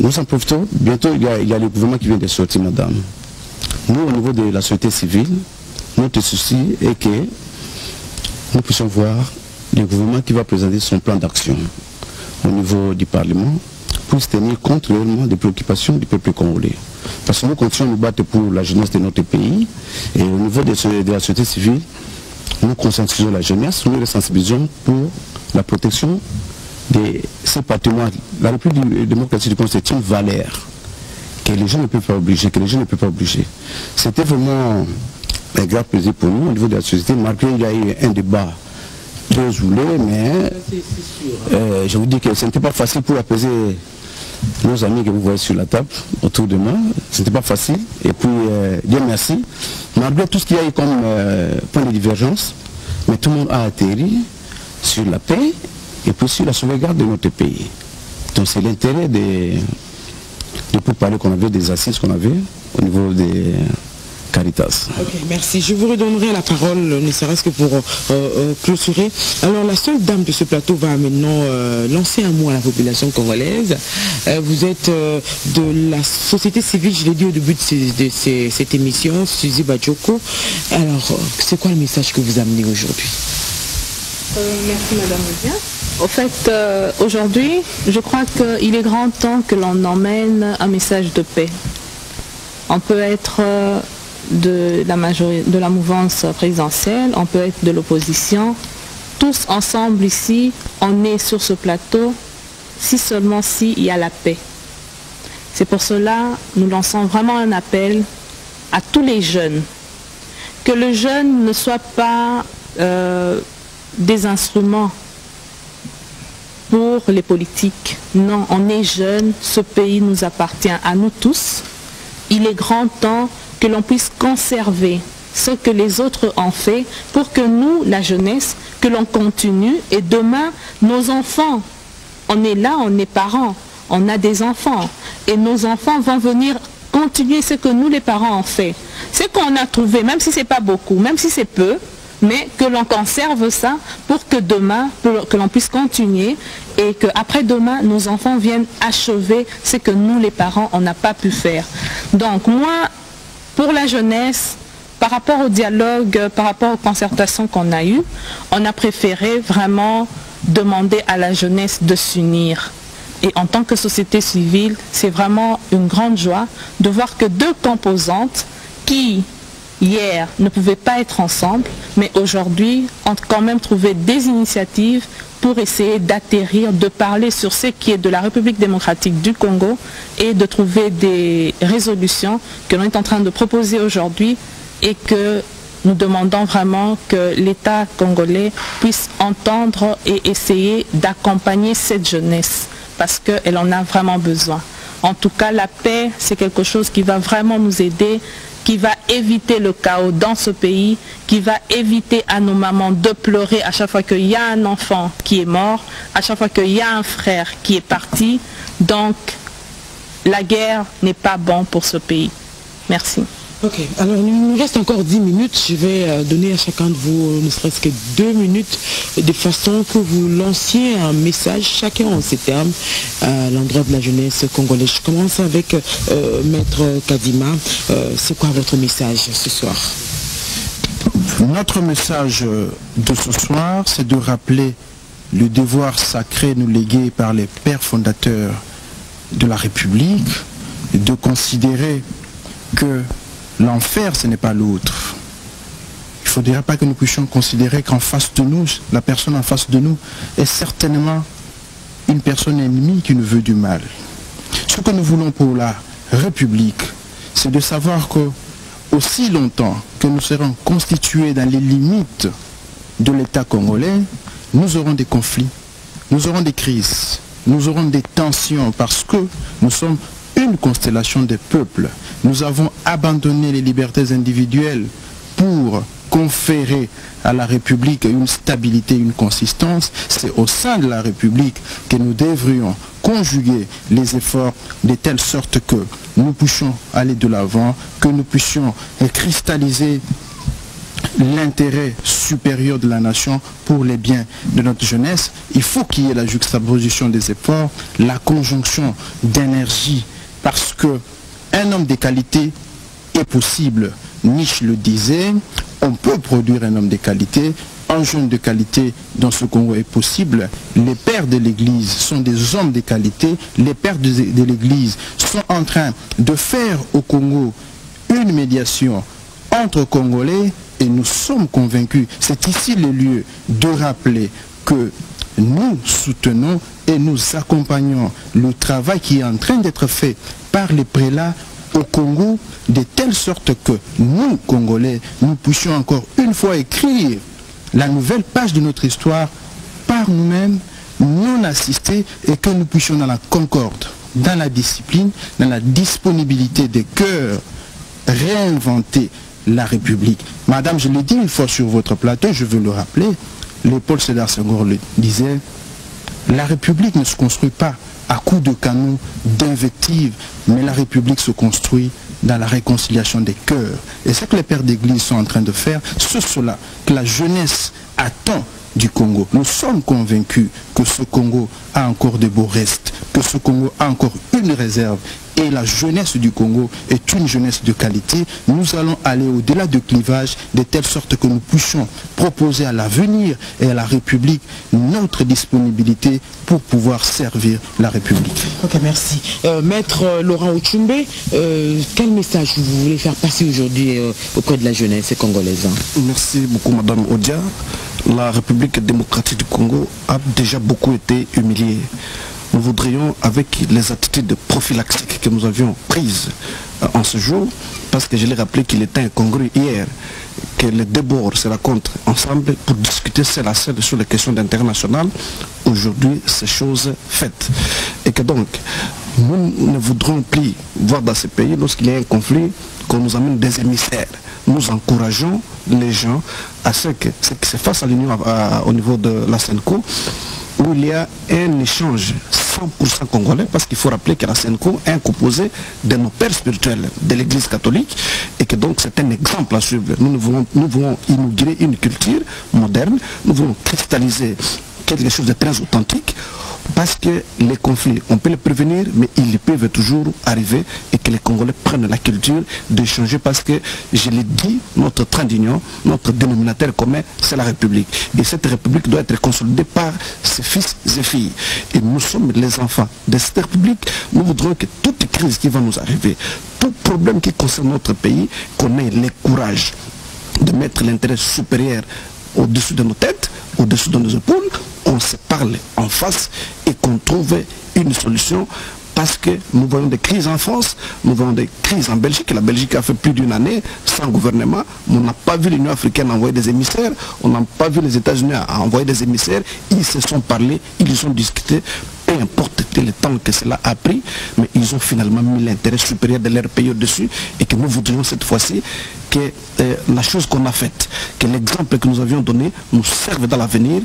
nous en profitons, bientôt il y a le gouvernement qui vient de sortir, madame. Nous au niveau de la société civile, notre souci est que nous puissions voir le gouvernement qui va présenter son plan d'action au niveau du Parlement pour se tenir compte réellement des préoccupations du peuple congolais. Parce que nous continuons à nous battre pour la jeunesse de notre pays et au niveau de la société civile, nous conscientisons la jeunesse, nous les sensibilisons pour la protection de ces patrimoines. La République démocratique du Congo, c'est une valeur que les gens ne peuvent pas obliger, C'était vraiment un grave plaisir pour nous au niveau de la société, malgré qu'il y a eu un débat très roulé, mais je vous dis que ce n'était pas facile pour apaiser nos amis que vous voyez sur la table autour de moi. Ce n'était pas facile. Et puis, Dieu merci. Malgré tout ce qu'il y a eu comme point de divergence, mais tout le monde a atterri sur la paix et puis sur la sauvegarde de notre pays. Donc c'est l'intérêt de pourparlers qu'on avait, des assises qu'on avait au niveau des Caritas. Ok, merci. Je vous redonnerai la parole, ne serait-ce que pour clôturer. Alors, la seule dame de ce plateau va maintenant lancer un mot à la population congolaise. Vous êtes de la société civile, je l'ai dit au début de cette émission, Suzy Badjoko. Alors, c'est quoi le message que vous amenez aujourd'hui? Merci, madame Média. Au fait, aujourd'hui, je crois qu'il est grand temps que l'on emmène un message de paix. On peut être de la mouvance présidentielle, on peut être de l'opposition. Tous ensemble ici, on est sur ce plateau, si seulement s'il y a la paix. C'est pour cela nous lançons vraiment un appel à tous les jeunes. Que le jeune ne soit pas des instruments pour les politiques. Non, on est jeunes, ce pays nous appartient à nous tous. Il est grand temps que l'on puisse conserver ce que les autres ont fait pour que nous, la jeunesse, que l'on continue et demain, nos enfants, on est là, on est parents, on a des enfants et nos enfants vont venir continuer ce que nous, les parents, ont fait. Ce qu'on a trouvé, même si ce n'est pas beaucoup, même si c'est peu, mais que l'on conserve ça pour que demain, que l'on puisse continuer et qu'après demain, nos enfants viennent achever ce que nous, les parents, on n'a pas pu faire. Donc moi, pour la jeunesse, par rapport au dialogue, par rapport aux concertations qu'on a eues, on a préféré vraiment demander à la jeunesse de s'unir. Et en tant que société civile, c'est vraiment une grande joie de voir que deux composantes qui, hier, ne pouvaient pas être ensemble, mais aujourd'hui, ont quand même trouvé des initiatives pour essayer d'atterrir, de parler sur ce qui est de la République démocratique du Congo et de trouver des résolutions que l'on est en train de proposer aujourd'hui et que nous demandons vraiment que l'État congolais puisse entendre et essayer d'accompagner cette jeunesse parce qu'elle en a vraiment besoin. En tout cas, la paix, c'est quelque chose qui va vraiment nous aider qui va éviter le chaos dans ce pays, qui va éviter à nos mamans de pleurer à chaque fois qu'il y a un enfant qui est mort, à chaque fois qu'il y a un frère qui est parti. Donc, la guerre n'est pas bon pour ce pays. Merci. Ok, alors il nous reste encore 10 minutes. Je vais donner à chacun de vous ne serait-ce que 2 minutes de façon que vous lanciez un message, chacun en ses termes, à l'endroit de la jeunesse congolaise. Je commence avec Maître Kadima. C'est quoi votre message ce soir? Notre message de ce soir, c'est de rappeler le devoir sacré nous légué par les pères fondateurs de la République, de considérer que l'enfer, ce n'est pas l'autre. Il ne faudrait pas que nous puissions considérer qu'en face de nous, la personne en face de nous est certainement une personne ennemie qui nous veut du mal. Ce que nous voulons pour la République, c'est de savoir que aussi longtemps que nous serons constitués dans les limites de l'État congolais, nous aurons des conflits, nous aurons des crises, nous aurons des tensions parce que nous sommes une constellation des peuples. Nous avons abandonné les libertés individuelles pour conférer à la République une stabilité, une consistance. C'est au sein de la République que nous devrions conjuguer les efforts de telle sorte que nous puissions aller de l'avant, que nous puissions cristalliser l'intérêt supérieur de la nation pour les biens de notre jeunesse. Il faut qu'il y ait la juxtaposition des efforts, la conjonction d'énergie, parce que un homme de qualité est possible. Nietzsche le disait, on peut produire un homme de qualité, un jeune de qualité dans ce Congo est possible. Les pères de l'Église sont des hommes de qualité, les pères de l'Église sont en train de faire au Congo une médiation entre Congolais et nous sommes convaincus, c'est ici le lieu de rappeler que nous soutenons et nous accompagnons le travail qui est en train d'être fait par les prélats au Congo, de telle sorte que nous, Congolais, nous puissions encore une fois écrire la nouvelle page de notre histoire par nous-mêmes, non assistés, et que nous puissions dans la concorde, dans la discipline, dans la disponibilité des cœurs, réinventer la République. Madame, je l'ai dit une fois sur votre plateau, je veux le rappeler, Léopold Sédar Senghor le disait, la République ne se construit pas à coups de canons, d'invectives, mais la République se construit dans la réconciliation des cœurs. Et ce que les pères d'église sont en train de faire, c'est cela que la jeunesse attend du Congo. Nous sommes convaincus que ce Congo a encore de beaux restes, que ce Congo a encore une réserve. Et la jeunesse du Congo est une jeunesse de qualité. Nous allons aller au-delà du clivage de telle sorte que nous puissions proposer à l'avenir et à la République notre disponibilité pour pouvoir servir la République. Ok, merci. Maître Laurent Ochumbe, quel message vous voulez faire passer aujourd'hui auprès de la jeunesse congolaise? Merci beaucoup Madame Odia. La République démocratique du Congo a déjà beaucoup été humiliée. Nous voudrions, avec les attitudes prophylaxiques que nous avions prises en ce jour, parce que je l'ai rappelé qu'il était incongru hier, que les deux bords se rencontrent ensemble pour discuter seul à seul sur les questions internationales. Aujourd'hui, c'est chose faite. Et que donc, nous ne voudrons plus voir dans ce pays, lorsqu'il y a un conflit, qu'on nous amène des émissaires. Nous encourageons les gens à ce que se fasse à l'Union au niveau de la SENCO, où il y a un échange 100% congolais, parce qu'il faut rappeler que la SENCO est un composé de nos pères spirituels de l'Église catholique, et que donc c'est un exemple à suivre. Nous voulons inaugurer une culture moderne, nous voulons cristalliser quelque chose de très authentique, parce que les conflits, on peut les prévenir, mais ils peuvent toujours arriver, et que les Congolais prennent la culture d'échanger, parce que, je l'ai dit, notre train d'union, notre dénominateur commun, c'est la République. Et cette République doit être consolidée par ses fils et filles. Et nous sommes les enfants de cette République. Nous voudrons que toute crise qui va nous arriver, tout problème qui concerne notre pays, qu'on ait le courage de mettre l'intérêt supérieur au-dessus de nos têtes, au-dessus de nos épaules, on se parle en face et qu'on trouve une solution, parce que nous voyons des crises en France, nous voyons des crises en Belgique. La Belgique a fait plus d'une année sans gouvernement. On n'a pas vu l'Union africaine envoyer des émissaires, on n'a pas vu les États-Unis envoyer des émissaires. Ils se sont parlé, ils ont discuté. Peu importe le temps que cela a pris, mais ils ont finalement mis l'intérêt supérieur de leur pays au-dessus et que nous voudrions cette fois-ci que la chose qu'on a faite, que l'exemple que nous avions donné nous serve dans l'avenir,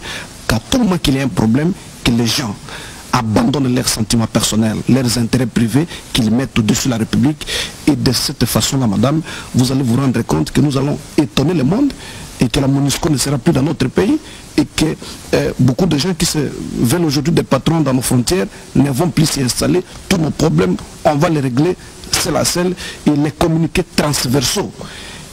qu'à tout moment qu'il y ait un problème, que les gens abandonnent leurs sentiments personnels, leurs intérêts privés, qu'ils mettent au-dessus de la République. Et de cette façon-là, madame, vous allez vous rendre compte que nous allons étonner le monde et que la MONUSCO ne sera plus dans notre pays et que beaucoup de gens qui se veulent aujourd'hui des patrons dans nos frontières ne vont plus s'y installer. Tous nos problèmes, on va les régler seul à seul, et les communiqués transversaux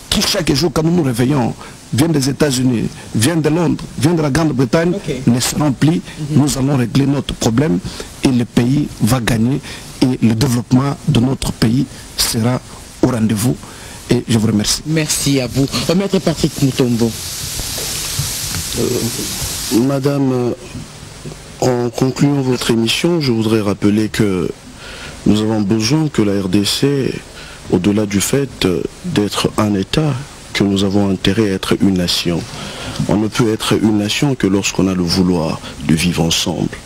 qui chaque jour, quand nous nous réveillons, viennent des États-Unis, viennent de Londres, viennent de la Grande-Bretagne, ne seront plus. Nous allons régler notre problème et le pays va gagner et le développement de notre pays sera au rendez-vous. Et je vous remercie. Merci à vous. Maître Patrick Moutombo. Madame, en concluant votre émission, je voudrais rappeler que nous avons besoin que la RDC, au-delà du fait d'être un État, que nous avons intérêt à être une nation. On ne peut être une nation que lorsqu'on a le vouloir de vivre ensemble.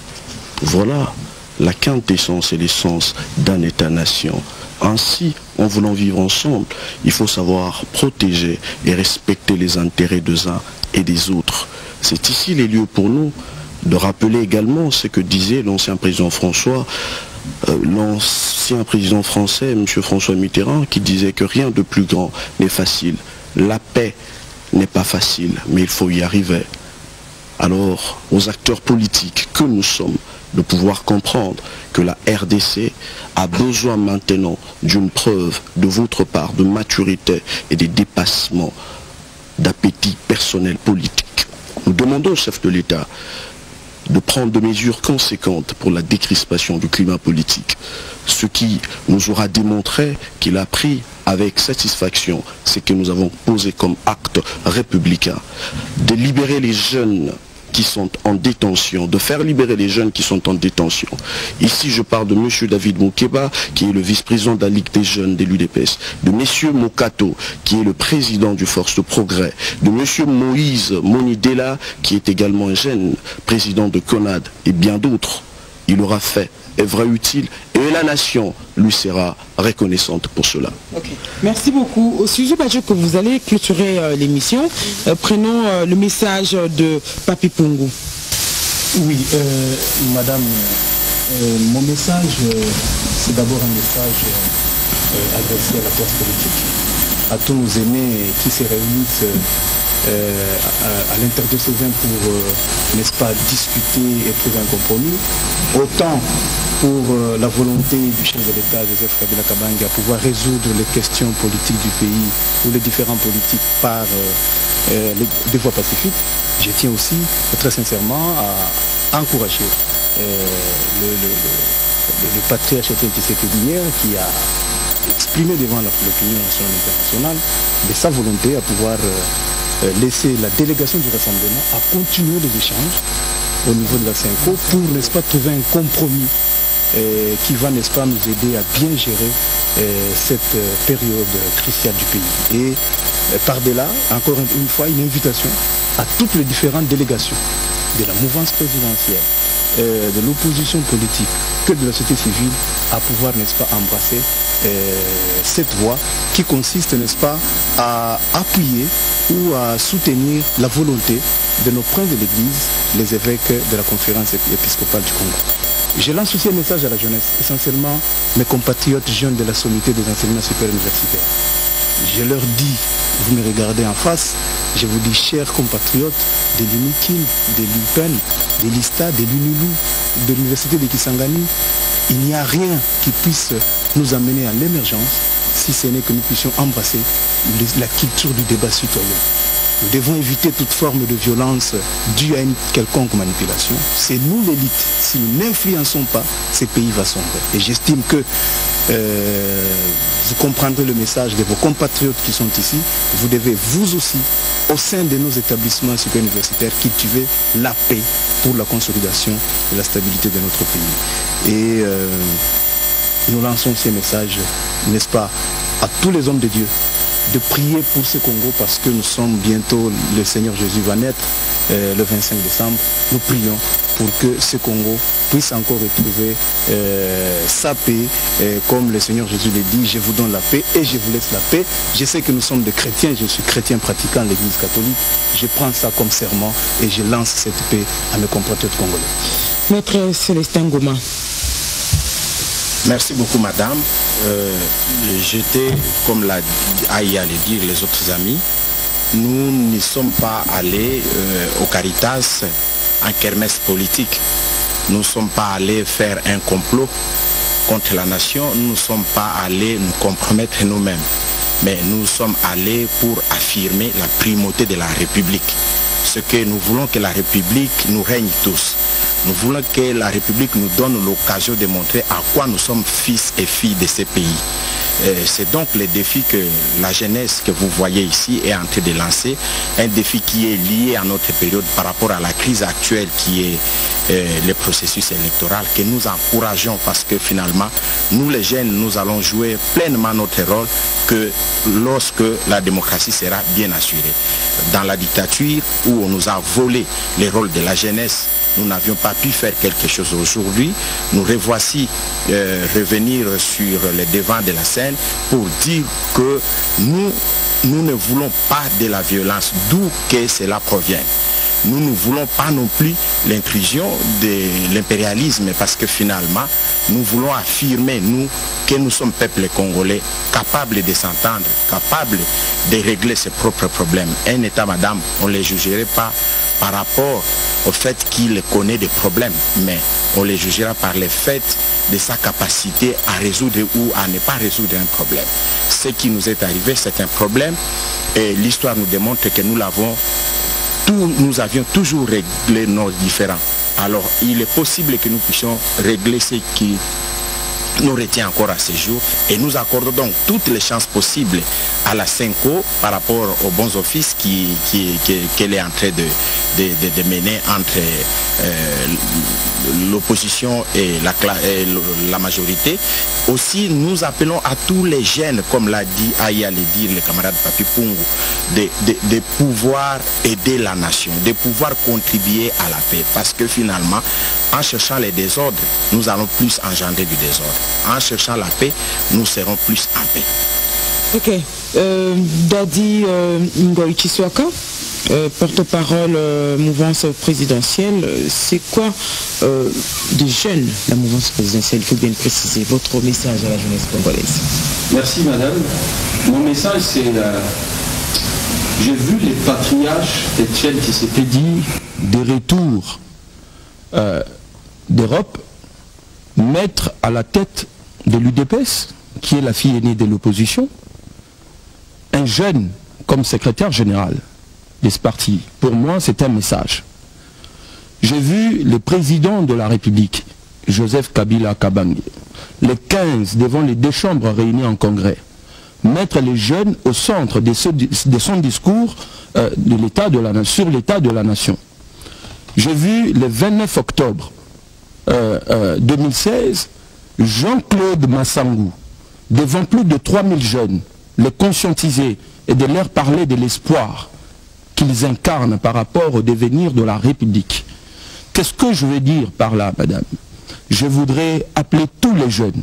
Voilà la quintessence et l'essence d'un État-nation. Ainsi, en voulant vivre ensemble, il faut savoir protéger et respecter les intérêts des uns et des autres. C'est ici les lieux pour nous de rappeler également ce que disait l'ancien président François, l'ancien président français, M. François Mitterrand, qui disait que rien de plus grand n'est facile. La paix n'est pas facile, mais il faut y arriver. Alors, aux acteurs politiques que nous sommes, de pouvoir comprendre que la RDC a besoin maintenant d'une preuve de votre part de maturité et de dépassement d'appétit personnel politique. Nous demandons au chef de l'État de prendre des mesures conséquentes pour la décrispation du climat politique. Ce qui nous aura démontré qu'il a pris avec satisfaction ce que nous avons posé comme acte républicain, de libérer les jeunes qui sont en détention, de faire libérer les jeunes qui sont en détention. Ici, je parle de M. David Moukeba, qui est le vice-président de la Ligue des jeunes de l'UDPS, de M. Mokato, qui est le président du Force de Progrès, de M. Moïse Monidela, qui est également un jeune président de CONAD, et bien d'autres. Il aura fait œuvre utile et la nation lui sera reconnaissante pour cela. Merci beaucoup. Au sujet que vous allez clôturer l'émission, prenons le message de Papi Pungu. Oui, madame, mon message, c'est d'abord un message adressé à la classe politique, à tous nos aînés qui se réunissent à l'intérieur de ce vin pour, n'est-ce pas, discuter et trouver un compromis, autant pour la volonté du chef de l'État, Joseph Kabila Kabange, à pouvoir résoudre les questions politiques du pays ou les différents politiques par des voies pacifiques. Je tiens aussi très sincèrement à encourager le patriarche Tshisekedi qui a exprimé devant l'opinion nationale et internationale de sa volonté à pouvoir laisser la délégation du rassemblement à continuer les échanges au niveau de la CENCO pour, n'est-ce pas, trouver un compromis qui va, n'est-ce pas, nous aider à bien gérer cette période cruciale du pays. Et par-delà, encore une fois, une invitation à toutes les différentes délégations de la mouvance présidentielle, de l'opposition politique, que de la société civile, à pouvoir, n'est-ce pas, embrasser cette voie qui consiste, n'est-ce pas, à appuyer ou à soutenir la volonté de nos princes de l'Église, les évêques de la conférence épiscopale du Congo. Je lance aussi un message à la jeunesse, essentiellement mes compatriotes jeunes de la sommité des enseignements supérieurs universitaires. Je leur dis, vous me regardez en face, je vous dis, chers compatriotes de l'UNIKIN, de l'UPEN, de l'ISTA, de l'UNILU, de l'université de Kisangani, il n'y a rien qui puisse nous amener à l'émergence si ce n'est que nous puissions embrasser la culture du débat citoyen. Nous devons éviter toute forme de violence due à une quelconque manipulation. C'est nous l'élite. Si nous n'influençons pas, ce pays va sombrer. Et j'estime que vous comprendrez le message de vos compatriotes qui sont ici. Vous devez, vous aussi, au sein de nos établissements supérieurs universitaires, cultiver la paix pour la consolidation de la stabilité de notre pays. Et nous lançons ces messages, n'est-ce pas, à tous les hommes de Dieu, de prier pour ce Congo parce que nous sommes bientôt, le Seigneur Jésus va naître le 25 décembre, nous prions pour que ce Congo puisse encore retrouver sa paix. Comme le Seigneur Jésus le dit, je vous donne la paix et je vous laisse la paix. Je sais que nous sommes des chrétiens, je suis chrétien pratiquant de l'Église catholique. Je prends ça comme serment et je lance cette paix à mes compatriotes congolais. Maître Célestin Ngoma. Merci beaucoup, madame. J'étais, comme l'a Aïe à le dire, les autres amis, nous n'y sommes pas allés au Caritas en kermesse politique. Nous ne sommes pas allés faire un complot contre la nation. Nous ne sommes pas allés nous compromettre nous-mêmes. Mais nous sommes allés pour affirmer la primauté de la République. Ce que nous voulons que la République nous règne tous. Nous voulons que la République nous donne l'occasion de montrer à quoi nous sommes fils et filles de ce pays. C'est donc le défi que la jeunesse que vous voyez ici est en train de lancer, un défi qui est lié à notre période par rapport à la crise actuelle qui est le processus électoral, que nous encourageons parce que finalement, nous les jeunes, nous allons jouer pleinement notre rôle que lorsque la démocratie sera bien assurée. Dans la dictature où on nous a volé les rôles de la jeunesse, nous n'avions pas pu faire quelque chose aujourd'hui. Nous revoici revenir sur le devant de la scène pour dire que nous ne voulons pas de la violence, d'où que cela provient. Nous ne voulons pas non plus l'intrusion de l'impérialisme parce que finalement, nous voulons affirmer, nous, que nous sommes peuple congolais capables de s'entendre, capables de régler ses propres problèmes. Un État, madame, on ne les jugerait pas par rapport au fait qu'il connaît des problèmes, mais on les jugera par le fait de sa capacité à résoudre ou à ne pas résoudre un problème. Ce qui nous est arrivé, c'est un problème et l'histoire nous démontre que nous avions toujours réglé nos différends. Alors, il est possible que nous puissions régler ce qui nous retient encore à ce jour et nous accordons donc toutes les chances possibles à la Senko par rapport aux bons offices qu'elle est en train de mener entre l'opposition et la majorité. Aussi, nous appelons à tous les jeunes, comme l'a dit Aïe à le dire, le camarade Papi Pungu, de pouvoir aider la nation, de pouvoir contribuer à la paix. Parce que finalement, en cherchant les désordres, nous allons plus engendrer du désordre. En cherchant la paix, nous serons plus en paix. Ok. Dadi Ngoï Chiswaka, porte-parole mouvance présidentielle, c'est quoi des jeunes, la mouvance présidentielle? Il faut bien préciser votre message à la jeunesse congolaise. Merci madame. Mon message c'est j'ai vu les patriarches Étienne qui s'était dit des retours d'Europe mettre à la tête de l'UDPS, qui est la fille aînée de l'opposition, un jeune comme secrétaire général de ce parti. Pour moi, c'est un message. J'ai vu le président de la République, Joseph Kabila Kabange, le 15, devant les deux chambres réunies en congrès, mettre les jeunes au centre de son discours sur l'état de la nation. J'ai vu le 29 octobre 2016, Jean-Claude Massangou, devant plus de 3000 jeunes, les conscientiser et de leur parler de l'espoir qu'ils incarnent par rapport au devenir de la République. Qu'est-ce que je veux dire par là, madame? Je voudrais appeler tous les jeunes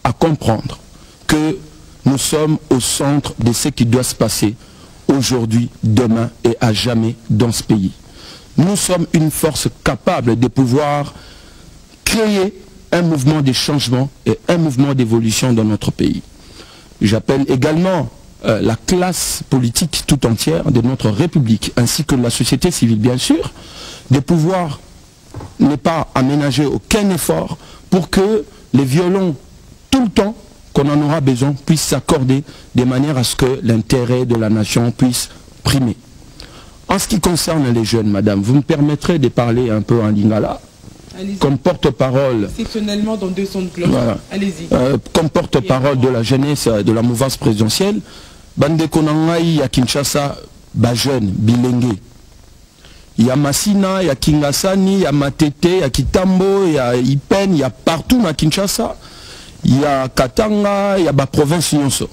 à comprendre que nous sommes au centre de ce qui doit se passer aujourd'hui, demain et à jamais dans ce pays. Nous sommes une force capable de pouvoir créer un mouvement de changement et un mouvement d'évolution dans notre pays. J'appelle également la classe politique tout entière de notre République, ainsi que la société civile bien sûr, de pouvoir ne pas aménager aucun effort pour que les violons, tout le temps qu'on en aura besoin, puissent s'accorder de manière à ce que l'intérêt de la nation puisse primer. En ce qui concerne les jeunes, madame, vous me permettrez de parler un peu en lingala, comme porte-parole, exceptionnellement dans 2 sons de cloche. Voilà. Allez-y. Comme porte-parole de la jeunesse de la mouvance présidentielle, bande konangai ya Kinshasa, ba jeune, bilenge. Il y a Massina, il y a Kingasani, il y a Matete, il y a Kitambo, il y a Ipen, il y a partout à Kinshasa. Il y a Katanga, il y a ba province nyonso.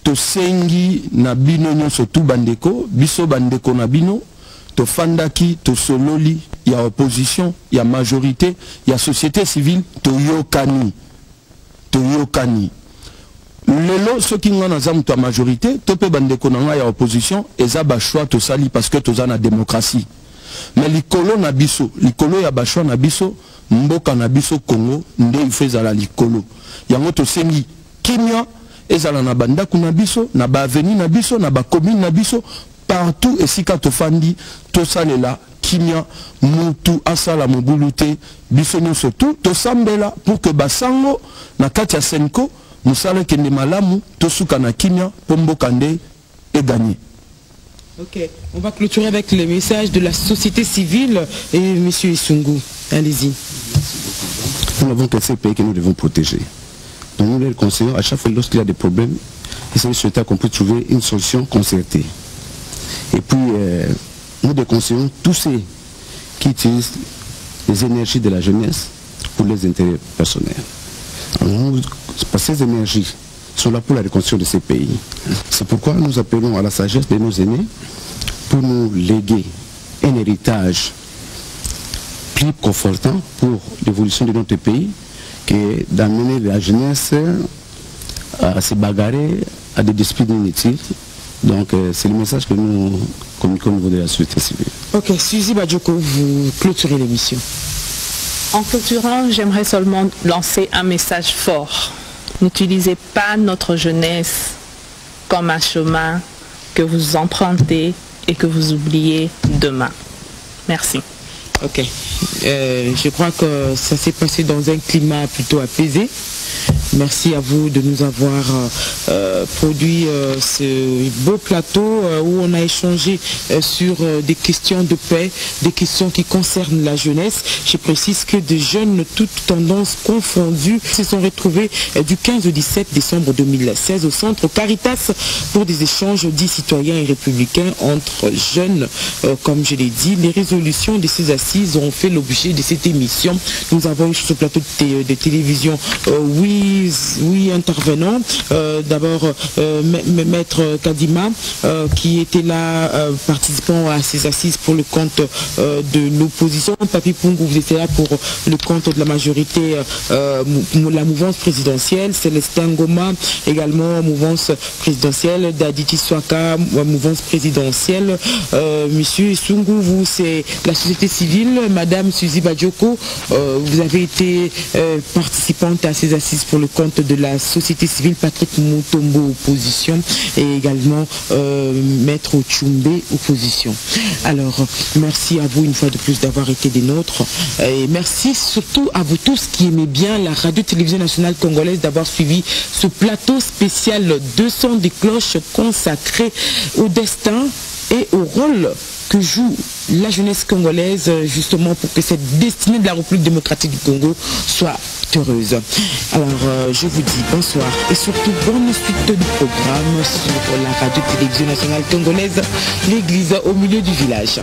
Tosengi na bino nyonso tu bandeko, biso bandeko na bino. tofandaki, tosololi, il y a opposition, il y a majorité, il y a société civile, toyokani. Lelo, ceux qui ont la majorité, tope bandeko nanga ya opposition, eza ba choix to sali parce que toza na démocratie. Mais likolo na biso, likolo ya ba choix na biso, mboka na biso Congo, nde ifeza la likolo. Yango to sengi kimia ezala na bandako na biso, na ba avenue na biso, na ba commune na biso, partout esika to fandi, to salela kimia mutu asala mobulute, biso nyonso tout to sambela pour que basango na kati ya Senko musala kende malamu tosuka na kimia pombo kande et gagné. Ok, on va clôturer avec le message de la société civile et M. Isungu. Allez-y. Nous n'avons qu'un seul pays que nous devons protéger. Donc nous les conseillons à chaque fois lorsqu'il y a des problèmes, essayons de souhaiter qu'on puisse trouver une solution concertée. Et puis nous déconseillons tous ceux qui utilisent les énergies de la jeunesse pour les intérêts personnels. Ces énergies sont là pour la reconstruction de ces pays. C'est pourquoi nous appelons à la sagesse de nos aînés pour nous léguer un héritage plus confortant pour l'évolution de notre pays que d'amener la jeunesse à se bagarrer à des disputes inutiles. Donc c'est le message que nous communiquons au niveau de la société civile. Ok, Suzy Badioko, vous clôturez l'émission. En clôturant, j'aimerais seulement lancer un message fort. N'utilisez pas notre jeunesse comme un chemin que vous empruntez et que vous oubliez demain. Merci. Ok. Je crois que ça s'est passé dans un climat plutôt apaisé. Merci à vous de nous avoir produit ce beau plateau où on a échangé sur des questions de paix, des questions qui concernent la jeunesse. Je précise que des jeunes, toutes tendances confondues, se sont retrouvés du 15 au 17 décembre 2016 au centre Caritas pour des échanges dits citoyens et républicains entre jeunes. Comme je l'ai dit, les résolutions de ces assises ont fait l'objet de cette émission. Nous avons eu sur ce plateau de télévision oui intervenants. D'abord Maître Kadima qui était là participant à ces assises pour le compte de l'opposition. Papi Pungu, vous étiez là pour le compte de la majorité, la mouvance présidentielle. Célestin Ngoma également mouvance présidentielle. Daditi Swaka mouvance présidentielle. Monsieur Isungu, vous c'est la société civile. Madame Suzy Badioko, vous avez été participante à ces assises pour le compte de la société civile. Patrick Mutombo, opposition, et également Maître Ochumbe, opposition. Alors, merci à vous une fois de plus d'avoir été des nôtres, et merci surtout à vous tous qui aimez bien la radio-télévision nationale congolaise d'avoir suivi ce plateau spécial 200 des cloches consacré au destin et au rôle que joue la jeunesse congolaise justement pour que cette destinée de la République démocratique du Congo soit heureuse. Alors je vous dis bonsoir et surtout bonne suite du programme sur la radio-télévision nationale congolaise, l'église au milieu du village.